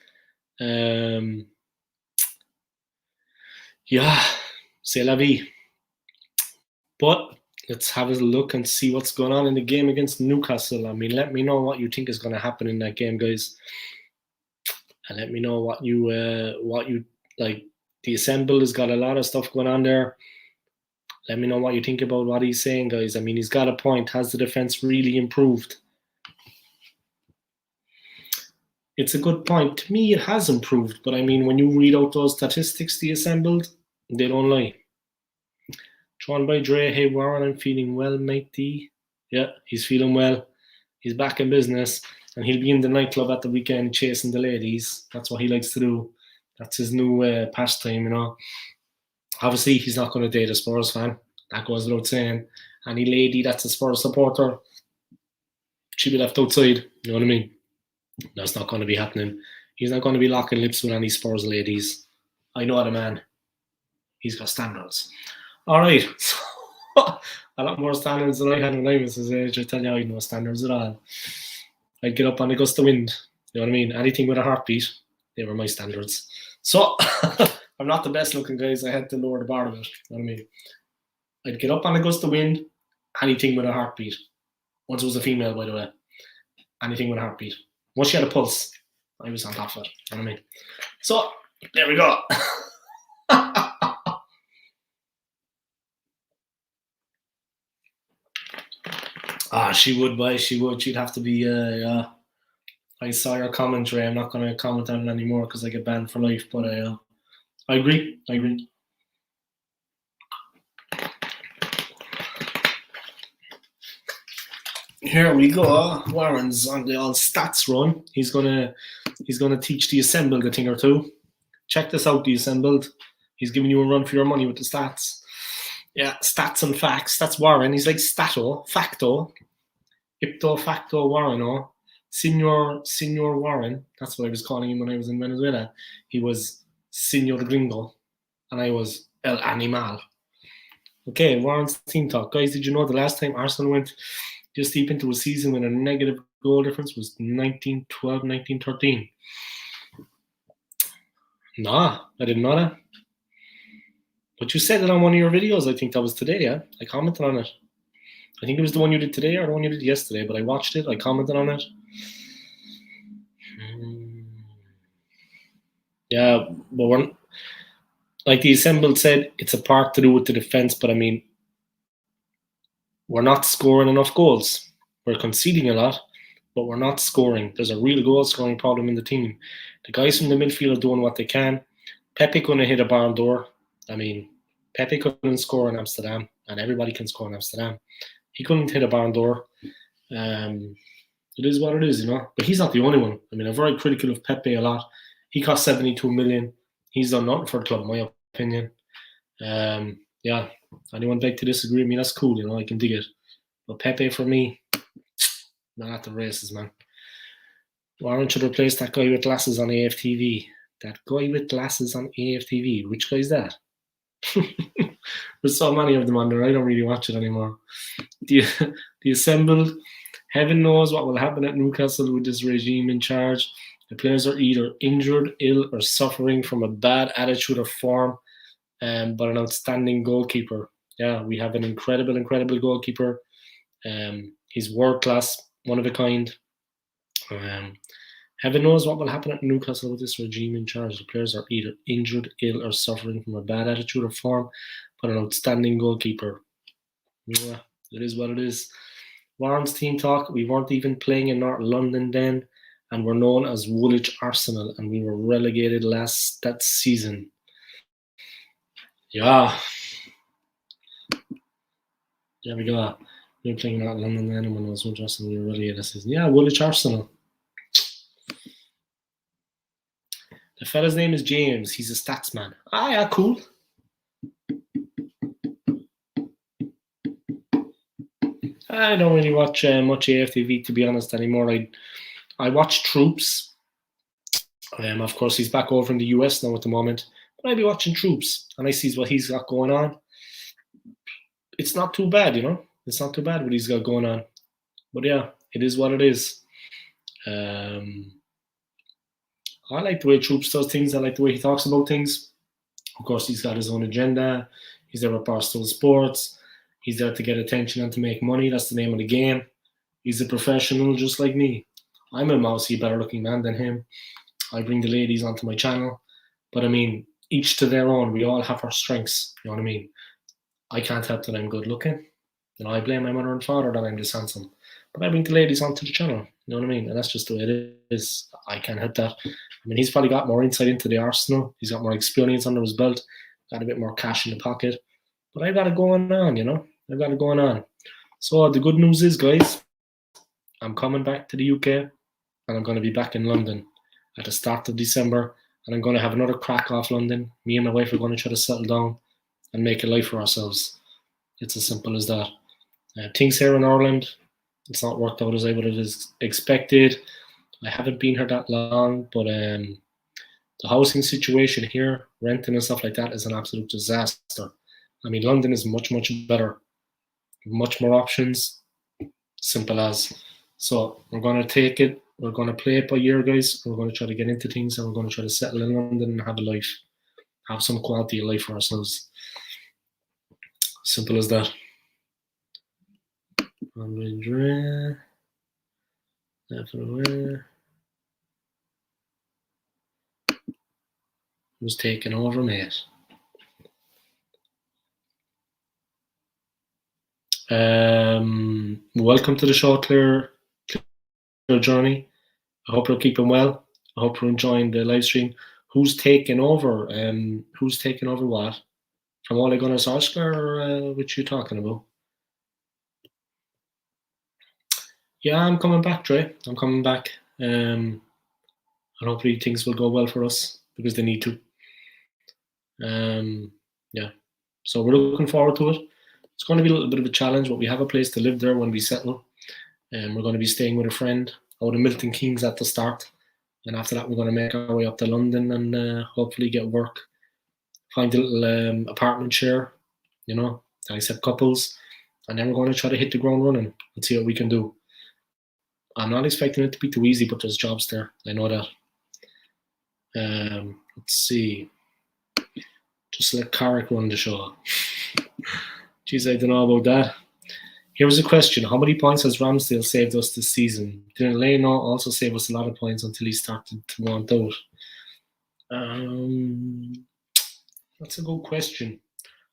Yeah, c'est la vie. But let's have a look and see what's going on in the game against Newcastle. I mean, let me know what you think is going to happen in that game, guys, and let me know what you like. The Assemble has got a lot of stuff going on there. Let me know what you think about what he's saying, guys. I mean, he's got a point. Has the defense really improved? It's a good point. To me, it has improved, but I mean, when you read out those statistics, the Assembled, they don't lie. Drawn by Dre, hey Warren, I'm feeling well, matey. Yeah, he's feeling well. He's back in business, and he'll be in the nightclub at the weekend chasing the ladies. That's what he likes to do. That's his new pastime, you know. Obviously, he's not going to date a Spurs fan. That goes without saying. Any lady that's a Spurs supporter, she'll be left outside. You know what I mean? That's not going to be happening. He's not going to be locking lips with any Spurs ladies. I know the man. He's got standards. All right. A lot more standards than I had when I was his age. I tell you, I had no standards at all. I'd get up on a gust of wind. You know what I mean? Anything with a heartbeat, they were my standards. So I'm not the best looking, guys. I had to lower the bar a bit. You know what I mean? I'd get up on a gust of wind, anything with a heartbeat. Once it was a female, by the way. Anything with a heartbeat. Once she had a pulse, I was on top of it. You know what I mean? So there we go. She would, boy. She would. She'd have to be. Yeah. I saw your commentary. I'm not going to comment on it anymore because I get banned for life. But I agree. I agree. Here we go. Warren's on the all stats run. He's gonna teach the assembled a thing or two. Check this out, the assembled. He's giving you a run for your money with the stats. Yeah, stats and facts. That's Warren. He's like stato, facto, ipto facto Warren, oh. Senor Warren. That's what I was calling him when I was in Venezuela. He was Senor Gringo, and I was El Animal. Okay, Warren's team talk. Guys, did you know the last time Arsenal went just deep into a season with a negative goal difference was 1912, 1913? Nah, I didn't know that. But you said it on one of your videos. I think that was today, yeah? I commented on it. I think it was the one you did today or the one you did yesterday, but I watched it. I commented on it. Yeah, but we're, like the assembled said, it's a part to do with the defense, but I mean, we're not scoring enough goals. We're conceding a lot, but we're not scoring. There's a real goal scoring problem in the team. The guys from the midfield are doing what they can. Pepe couldn't hit a barn door. I mean, Pepe couldn't score in Amsterdam, and everybody can score in Amsterdam. He couldn't hit a barn door. It is what it is, you know. But he's not the only one. I mean, I'm very critical of Pepe a lot. He cost 72 million. He's done nothing for the club, in my opinion. Yeah, anyone beg to disagree with me, that's cool, you know, I can dig it. But Pepe, for me, not at the races, man. Warren should replace that guy with glasses on AFTV. That guy with glasses on AFTV. Which guy's that? There's so many of them on there, I don't really watch it anymore. The assembled, heaven knows what will happen at Newcastle with this regime in charge. The players are either injured, ill, or suffering from a bad attitude or form, but an outstanding goalkeeper. Yeah, we have an incredible goalkeeper. He's world class, one of a kind. Heaven knows what will happen at Newcastle with this regime in charge. The players are either injured, ill, or suffering from a bad attitude or form, but an outstanding goalkeeper. Yeah, it is what it is. Warren's team talk. We weren't even playing in North London then, and we're known as Woolwich Arsenal, and we were relegated that season. Yeah. There we go. We're playing at London then, and when I was with Arsenal, we were relegated this season. Yeah, Woolwich Arsenal. The fella's name is James. He's a stats man. Ah, yeah, cool. I don't really watch much AFTV, to be honest, anymore. I watch Troops. Of course, he's back over in the US now at the moment. But I be watching Troops, and I see what he's got going on. It's not too bad, you know. It's not too bad what he's got going on. But yeah, it is what it is. I like the way Troops does things. I like the way he talks about things. Of course, he's got his own agenda. He's there with Barstool Sports. He's there to get attention and to make money. That's the name of the game. He's a professional just like me. I'm a mousy, better looking man than him. I bring the ladies onto my channel. But I mean, each to their own. We all have our strengths. You know what I mean? I can't help that I'm good looking. You know, I blame my mother and father that I'm this handsome. But I bring the ladies onto the channel. You know what I mean? And that's just the way it is. I can't help that. I mean, he's probably got more insight into the Arsenal. He's got more experience under his belt. Got a bit more cash in the pocket. But I got it going on, you know? I've got it going on. So the good news is, guys, I'm coming back to the UK and I'm going to be back in London at the start of December. And I'm going to have another crack off London. Me and my wife are going to try to settle down and make a life for ourselves. It's as simple as that. Things here in Ireland, it's not worked out as I would have expected. I haven't been here that long, but the housing situation here, renting and stuff like that, is an absolute disaster. I mean, London is much, much better. Much more options. Simple as. So we're going to take it. We're going to play it by ear, guys. We're going to try to get into things and we're going to try to settle in London and have a life. Have some quality of life for ourselves. Simple as that. Who's taking over, mate? Welcome to the show, Clear Journey. I hope you're keeping well. I hope you're enjoying the live stream. Who's taking over? Who's taking over what? From Ole Gunnar Solskjaer, or what you talking about? Yeah, I'm coming back, Trey. I'm coming back. And hopefully things will go well for us because they need to. Yeah. So we're looking forward to it. It's going to be a little bit of a challenge, but we have a place to live there when we settle. And we're going to be staying with a friend out of Milton Keynes at the start. And after that, we're going to make our way up to London and hopefully get work. Find a little apartment share, you know, and accept couples. And then we're going to try to hit the ground running and see what we can do. I'm not expecting it to be too easy, but there's jobs there. I know that. Let's see. Just let Carrick run the show. Jeez, I don't know about that. Here's a question. How many points has Ramsdale saved us this season? Didn't Leno also save us a lot of points until he started to want out? That's a good question.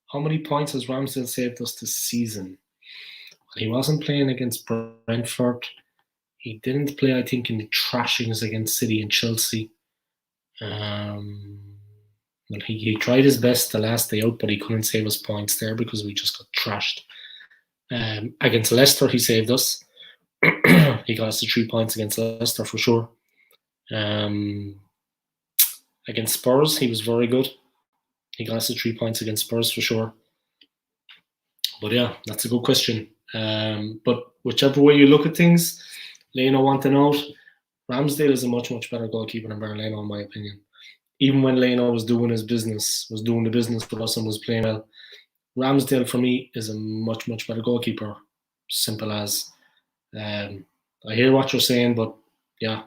How many points has Ramsdale saved us this season? He wasn't playing against Brentford. He didn't play, I think, in the trashings against City and Chelsea. Well, he tried his best the last day out, but he couldn't save us points there because we just got trashed. Against Leicester, he saved us. He got us the 3 points against Leicester for sure. Against Spurs, he was very good. He got us the 3 points against Spurs for sure. But yeah, that's a good question. But whichever way you look at things, Leno wanting out. Ramsdale is a much, much better goalkeeper than Leno, in my opinion. Even when Leno was doing his business, was doing the business for us and was playing well, Ramsdale for me is a much, much better goalkeeper. Simple as. I hear what you're saying, but yeah,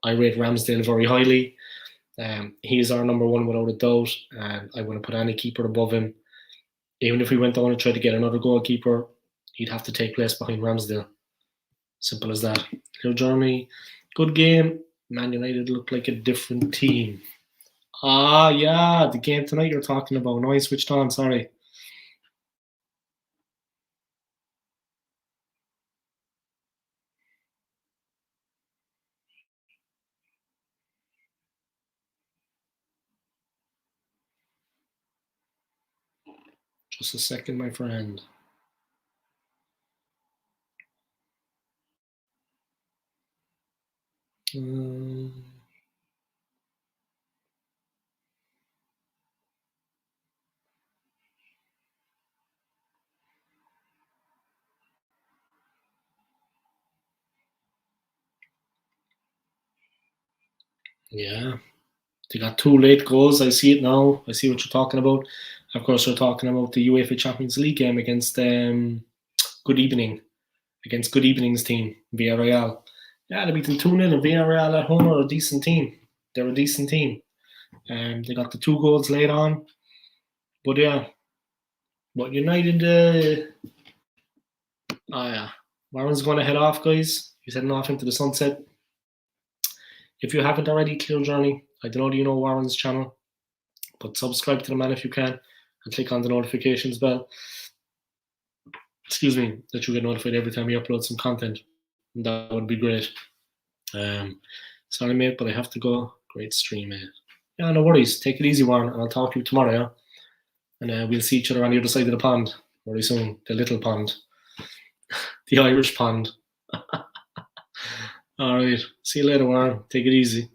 I rate Ramsdale very highly. He is our number one without a doubt, and I wouldn't put any keeper above him. Even if we went on and tried to get another goalkeeper, he'd have to take place behind Ramsdale. Simple as that. Here, Jeremy, good game. Man United looked like a different team. Ah, yeah, the game tonight you're talking about. No, I switched on, sorry. Just a second, my friend. Yeah, they got 2 late goals. I see it now. I see what you're talking about. Of course, we're talking about the UEFA Champions League game against Good Evening, against Good Evening's team, Villarreal. Yeah, they beat them 2-0, and Villarreal at home are a decent team. They're a decent team. They got the 2 goals late on. But yeah, but United, yeah. Warren's going to head off, guys. He's heading off into the sunset. If you haven't already, Clear Journey, I don't know, do you know Warren's channel? But subscribe to the man if you can and click on the notifications bell. Excuse me, that you get notified every time we upload some content. And that would be great. Sorry, mate, but I have to go. Great stream, mate. Yeah, no worries. Take it easy, Warren, and I'll talk to you tomorrow, yeah? And we'll see each other on the other side of the pond very soon. The little pond. The Irish pond. All right. See you later, Warren. Take it easy.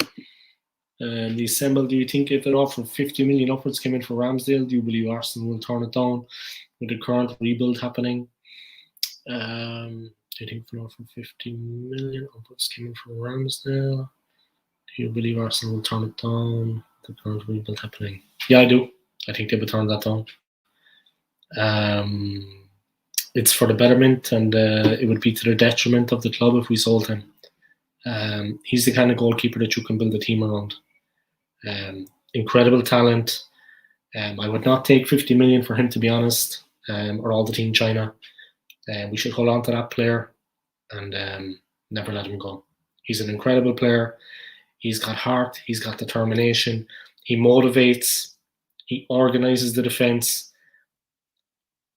The Assemble, do you think if an offer of 50 million upwards came in for Ramsdale, do you believe Arsenal will turn it down with the current rebuild happening? Do you think if an offer of 50 million upwards came in for Ramsdale, do you believe Arsenal will turn it down with the current rebuild happening? Yeah, I do. I think they would turn that down. It's for the betterment, and it would be to the detriment of the club if we sold him. He's the kind of goalkeeper that you can build a team around. Incredible talent. I would not take 50 million for him, to be honest, or all the Team China. We should hold on to that player and never let him go. He's an incredible player. He's got heart. He's got determination. He motivates. He organizes the defense.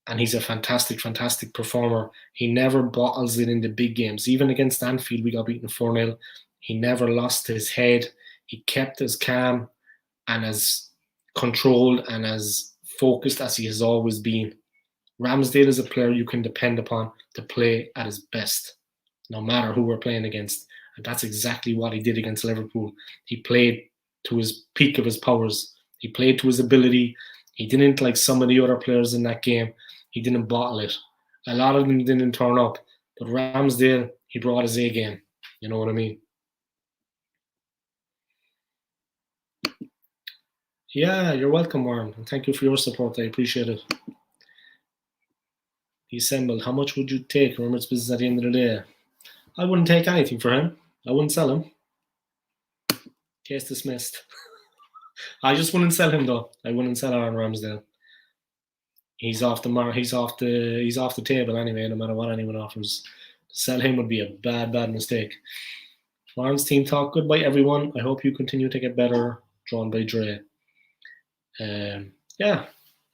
And he's a fantastic, fantastic performer. He never bottles it in the big games. Even against Anfield, we got beaten 4-0. He never lost his head. He kept as calm and as controlled and as focused as he has always been. Ramsdale is a player you can depend upon to play at his best, no matter who we're playing against. And that's exactly what he did against Liverpool. He played to his peak of his powers. He played to his ability. He didn't, like some of the other players in that game, he didn't bottle it. A lot of them didn't turn up. But Ramsdale, he brought his A game. You know what I mean? Yeah, you're welcome, Warren. And thank you for your support. I appreciate it. He assembled. How much would you take? Remember, it's business at the end of the day. I wouldn't take anything for him. I wouldn't sell him. Case dismissed. I just wouldn't sell him though. I wouldn't sell Aaron Ramsdale. He's off the table anyway, no matter what anyone offers. To sell him would be a bad mistake. Warren's team talk. Goodbye, everyone. I hope you continue to get better. Drawn by Dre. Yeah,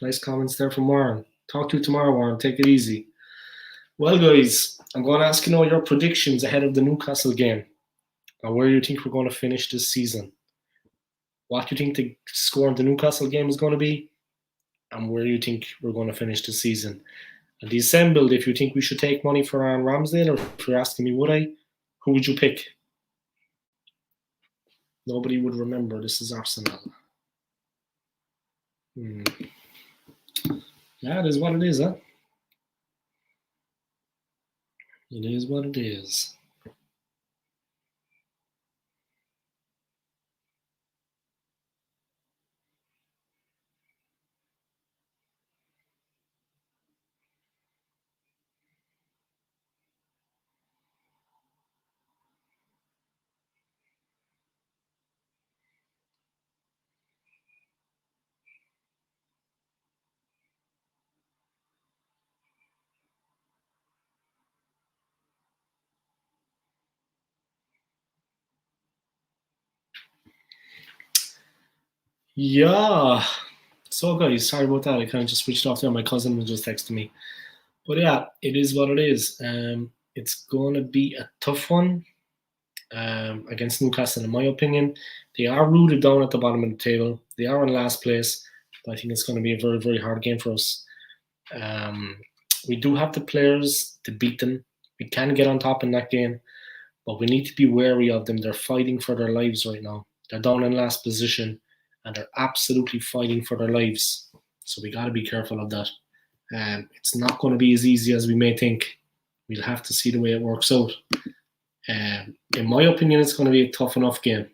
nice comments there from Warren. Talk to you tomorrow, Warren. Take it easy. Well, guys, I'm going to ask you your predictions ahead of the Newcastle game and where you think we're going to finish this season. What you think the score in the Newcastle game is going to be and where you think we're going to finish the season. And the assembled, if you think we should take money for Aaron Ramsdale, or if you're asking me would I, who would you pick? Nobody would remember. This is Arsenal. Yeah, it is what it is, huh? It is what it is. Yeah. So, guys, sorry about that. I kind of just switched off there. My cousin was just texting me. But yeah, it is what it is. It's going to be a tough one against Newcastle, in my opinion. They are rooted down at the bottom of the table. They are in last place. But I think it's going to be a very, very hard game for us. We do have the players to beat them. We can get on top in that game. But we need to be wary of them. They're fighting for their lives right now. They're down in last position, and they're absolutely fighting for their lives. So we got to be careful of that. It's not going to be as easy as we may think. We'll have to see the way it works out. In my opinion, it's going to be a tough enough game.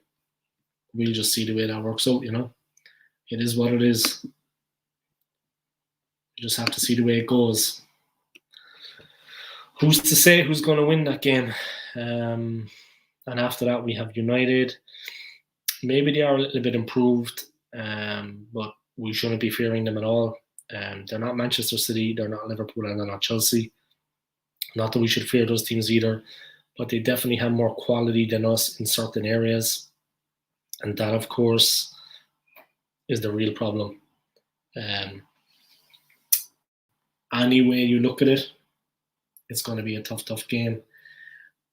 We'll just see the way that works out, It is what it is. You just have to see the way it goes. Who's to say who's going to win that game? And after that, we have United. Maybe they are a little bit improved, but we shouldn't be fearing them at all. They're not Manchester City, they're not Liverpool, and they're not Chelsea. Not that we should fear those teams either, but they definitely have more quality than us in certain areas. And that, of course, is the real problem. Any way you look at it, it's going to be a tough game.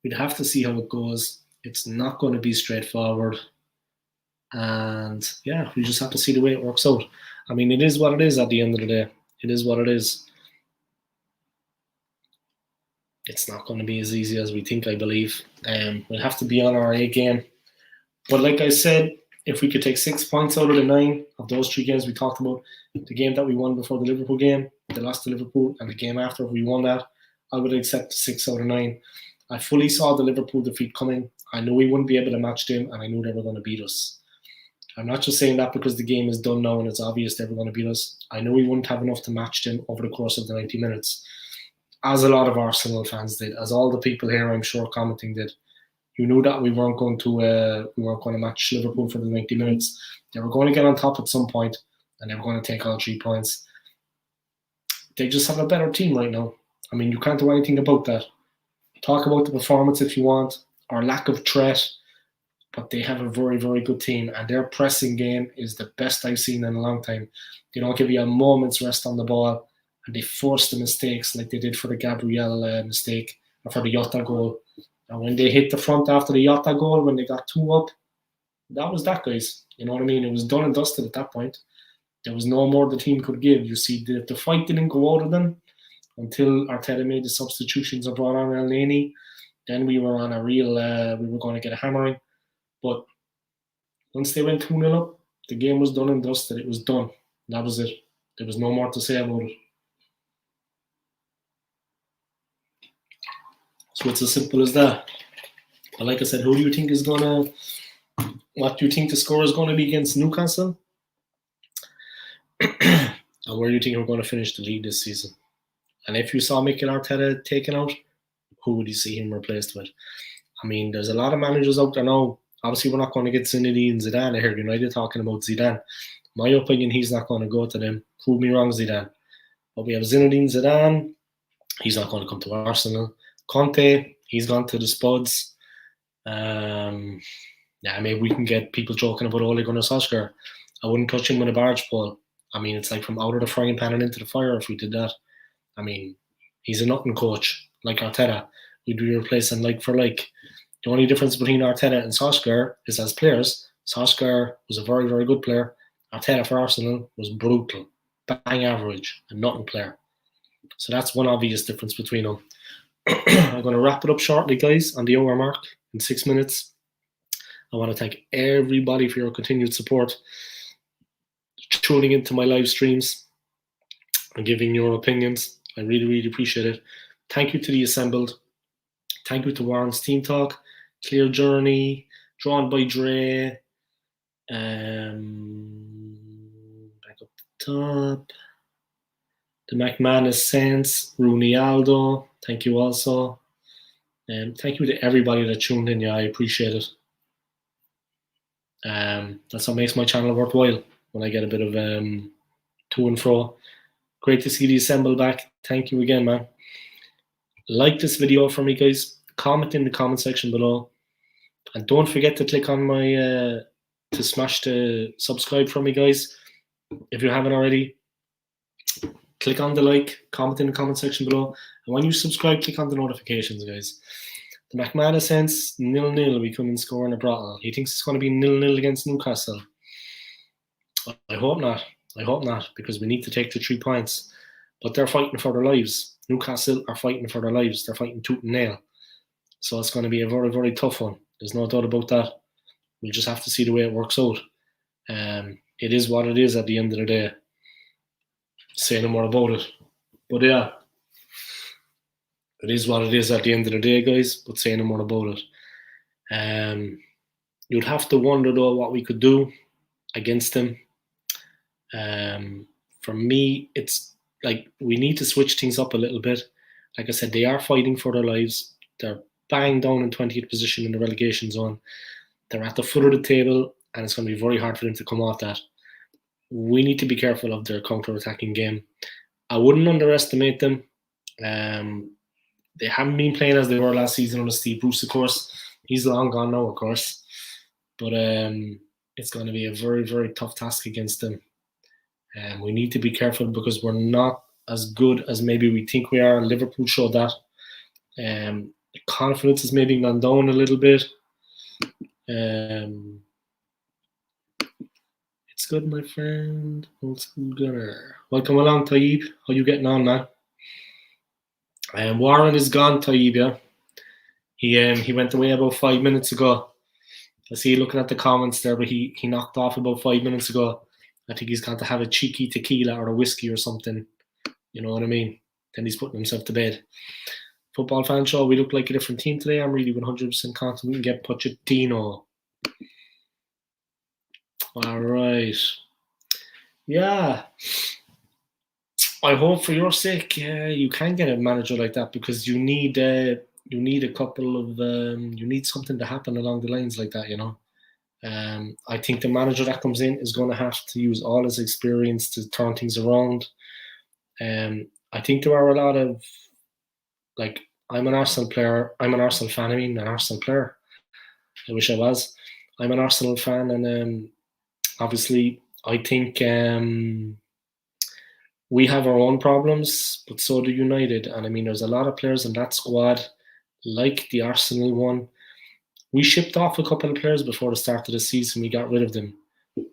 We'd have to see how it goes. It's not going to be straightforward. And yeah, we just have to see the way it works out. I mean, it is what it is at the end of the day. It is what it is. It's not going to be as easy as we think, I believe. We'll have to be on our A game. But like I said, if we could take 6 points out of the 9 of those 3 games we talked about, the game that we won before the Liverpool game, the loss to Liverpool, and the game after, if we won that, I would accept 6 out of 9. I fully saw the Liverpool defeat coming. I knew we wouldn't be able to match them, and I knew they were going to beat us. I'm not just saying that because the game is done now and it's obvious they were going to beat us. I know we wouldn't have enough to match them over the course of the 90 minutes, as a lot of Arsenal fans did, as all the people here, I'm sure, commenting did. You knew that we weren't going to match Liverpool for the 90 minutes. They were going to get on top at some point, and they were going to take all 3 points. They just have a better team right now. I mean, you can't do anything about that. Talk about the performance if you want, or lack of threat, but they have a very, very good team, and their pressing game is the best I've seen in a long time. They don't give you a moment's rest on the ball, and they force the mistakes like they did for the Gabriel mistake, or for the Jota goal. And when they hit the front after the Jota goal, when they got 2 up, that was that, guys. You know what I mean? It was done and dusted at that point. There was no more the team could give. You see, the fight didn't go out of them until Arteta made the substitutions and brought on Elneny. Then we were on a real, we were going to get a hammering. But once they went 2-0 up, the game was done and dusted. It was done. That was it. There was no more to say about it. So it's as simple as that. But like I said, what do you think the score is going to be against Newcastle? And where do you think we're going to finish the league this season? And if you saw Mikel Arteta taken out, who would you see him replaced with? I mean, there's a lot of managers out there now. Obviously, we're not going to get Zinedine Zidane. I heard United talking about Zidane. My opinion, he's not going to go to them. Prove me wrong, Zidane. But we have Zinedine Zidane. He's not going to come to Arsenal. Conte, he's gone to the Spuds. Maybe we can get people joking about Ole Gunnar Solskjaer. I wouldn't touch him with a barge pole. I mean, it's like from out of the frying pan and into the fire if we did that. I mean, he's a nothing coach like Arteta. We'd be replacing like for like. The only difference between Arteta and Solskjaer is as players. Solskjaer was a very, very good player. Arteta for Arsenal was brutal, bang average, a nothing player. So that's one obvious difference between them. I'm going to wrap it up shortly, guys, on the hour mark in 6 minutes. I want to thank everybody for your continued support, tuning into my live streams and giving your opinions. I really, really appreciate it. Thank you to the assembled. Thank you to Warren's Team Talk, Clear Journey, Drawn by Dre, back up the top, the McManus Saints, Rooney Aldo, thank you also. And thank you to everybody that tuned in. Yeah, I appreciate it. That's what makes my channel worthwhile, when I get a bit of to and fro. Great to see the assemble back. Thank you again, man. Like this video for me, guys. Comment in the comment section below. And don't forget to click on my, to smash the subscribe for me, guys. If you haven't already, click on the like, comment in the comment section below. And when you subscribe, click on the notifications, guys. The McManus Saints, 0-0, we come and score in a brawl. He thinks it's going to be 0-0 against Newcastle. I hope not. I hope not, because we need to take the 3 points. But they're fighting for their lives. Newcastle are fighting for their lives. They're fighting tooth and nail. So it's going to be a very, very tough one. There's no doubt about that. We'll just have to see the way it works out. It is what it is at the end of the day. Say no more about it. But yeah, it is what it is at the end of the day, guys. But say no more about it. You'd have to wonder though what we could do against them. For me, it's like we need to switch things up a little bit. Like I said, they are fighting for their lives. They're bang down in 20th position in the relegation zone. They're at the foot of the table, and it's going to be very hard for them to come off that. We need to be careful of their counter-attacking game. I wouldn't underestimate them. They haven't been playing as they were last season under Steve Bruce, of course. He's long gone now, of course. But it's going to be a very, very tough task against them. We need to be careful because we're not as good as maybe we think we are. Liverpool showed that. The confidence has maybe gone down a little bit. It's good, my friend. Old school gunner. Welcome along, Taib. How you getting on, man? Warren is gone, Taib, yeah? He went away about 5 minutes ago. I see you looking at the comments there, but he knocked off about 5 minutes ago. I think he's got to have a cheeky tequila or a whiskey or something. You know what I mean? Then he's putting himself to bed. Football Fan Show, we look like a different team today. I'm really 100% confident we can get Pochettino. All right. Yeah. I hope for your sake, you can get a manager like that because you need a couple of you need something to happen along the lines like that, you know. I think the manager that comes in is going to have to use all his experience to turn things around. I think there are a lot of like I'm an Arsenal player. I'm an Arsenal fan. I mean, an Arsenal player. I wish I was. I'm an Arsenal fan, and obviously, I think we have our own problems, but so do United. And I mean, there's a lot of players in that squad, like the Arsenal one. We shipped off a couple of players before the start of the season. We got rid of them,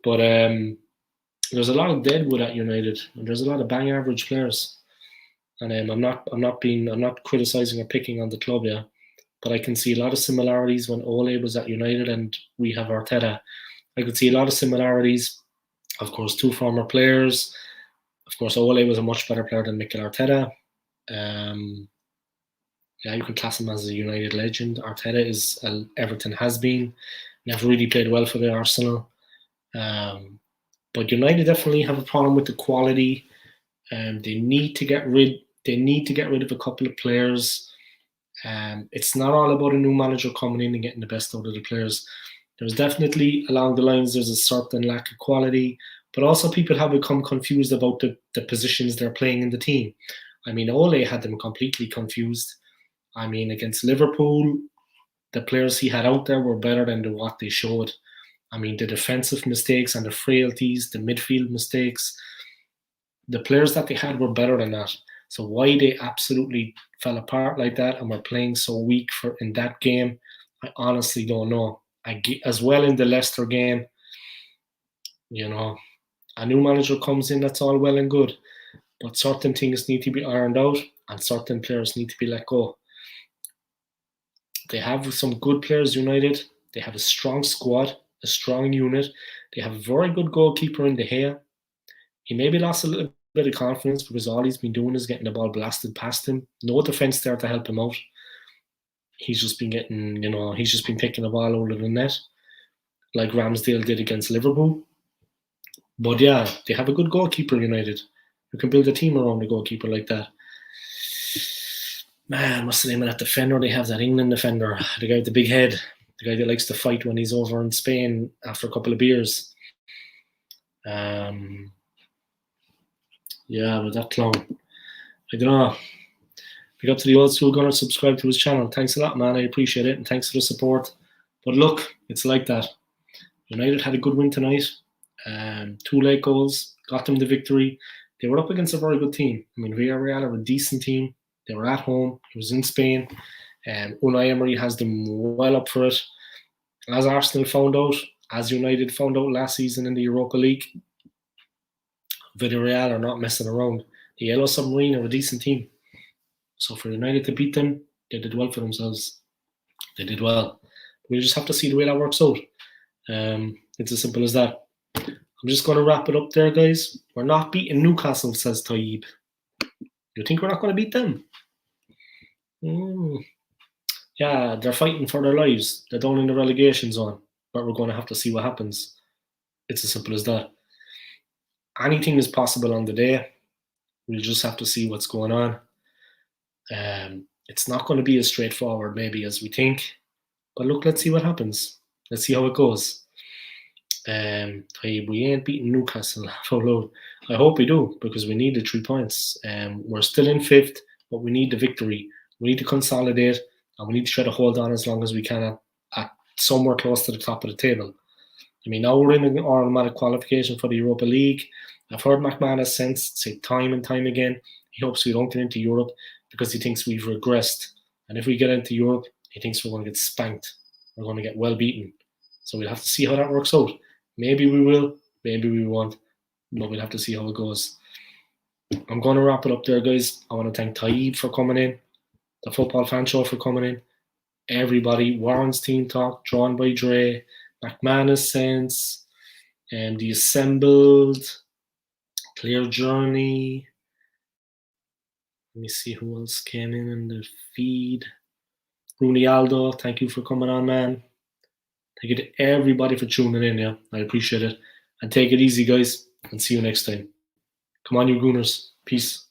but there's a lot of deadwood at United, and there's a lot of bang average players. And I'm not criticizing or picking on the club, yeah, but I can see a lot of similarities when Ole was at United and we have Arteta. I could see a lot of similarities. Of course, two former players. Of course, Ole was a much better player than Mikel Arteta. Yeah, you can class him as a United legend. Arteta is Everton has been. Never really played well for the Arsenal. But United definitely have a problem with the quality. They need to get rid of a couple of players. It's not all about a new manager coming in and getting the best out of the players. There's definitely along the lines there's a certain lack of quality, but also people have become confused about the positions they're playing in the team. I mean, Ole had them completely confused. I mean, against Liverpool, the players he had out there were better than what they showed. I mean, the defensive mistakes and the frailties, the midfield mistakes, the players that they had were better than that. So why they absolutely fell apart like that and were playing so weak in that game, I honestly don't know. As well in the Leicester game, you know, a new manager comes in, that's all well and good, but certain things need to be ironed out and certain players need to be let go. They have some good players, United. They have a strong squad, a strong unit. They have a very good goalkeeper in De Gea. He maybe lost a little bit of confidence because all he's been doing is getting the ball blasted past him. No defence there to help him out. He's just been picking the ball out of the net like Ramsdale did against Liverpool. But yeah, they have a good goalkeeper, United. You can build a team around a goalkeeper like that. Man, what's the name of that defender they have? That England defender, the guy with the big head, the guy that likes to fight when he's over in Spain after a couple of beers. Yeah, but that clown. I don't know. Pick up to the old school gunner, subscribe to his channel. Thanks a lot, man. I appreciate it, and thanks for the support. But look, it's like that. United had a good win tonight. 2 late goals, got them the victory. They were up against a very good team. I mean, Villarreal are a decent team. They were at home. It was in Spain. Unai Emery has them well up for it. As Arsenal found out, as United found out last season in the Europa League, Villarreal are not messing around. The Yellow Submarine are a decent team. So for United to beat them, they did well for themselves. They did well. We just have to see the way that works out. It's as simple as that. I'm just going to wrap it up there, guys. We're not beating Newcastle, says Taib. You think we're not going to beat them? Yeah, they're fighting for their lives. They're down in the relegation zone, but we're going to have to see what happens. It's as simple as that. Anything is possible on the day. We'll just have to see what's going on. It's not going to be as straightforward maybe as we think, but look, let's see what happens. Let's see how it goes. We ain't beating Newcastle. I hope we do, because we need the 3 points. We're still in 5th, but we need the victory. We need to consolidate, and we need to try to hold on as long as we can at somewhere close to the top of the table. I mean, now we're in an automatic qualification for the Europa League. I've heard McManus say time and time again, he hopes we don't get into Europe because he thinks we've regressed. And if we get into Europe, he thinks we're going to get spanked. We're going to get well beaten. So we'll have to see how that works out. Maybe we will, maybe we won't, but we'll have to see how it goes. I'm going to wrap it up there, guys. I want to thank Taib for coming in, the Football Fan Show for coming in, everybody, Warren's Team Talk, drawn by Dre, McManus Sense, and the Assembled, Clear Journey. Let me see who else came in the feed. Rooney Aldo, thank you for coming on, man. Thank you to everybody for tuning in. Yeah, I appreciate it. And take it easy, guys, and see you next time. Come on, you Gooners. Peace.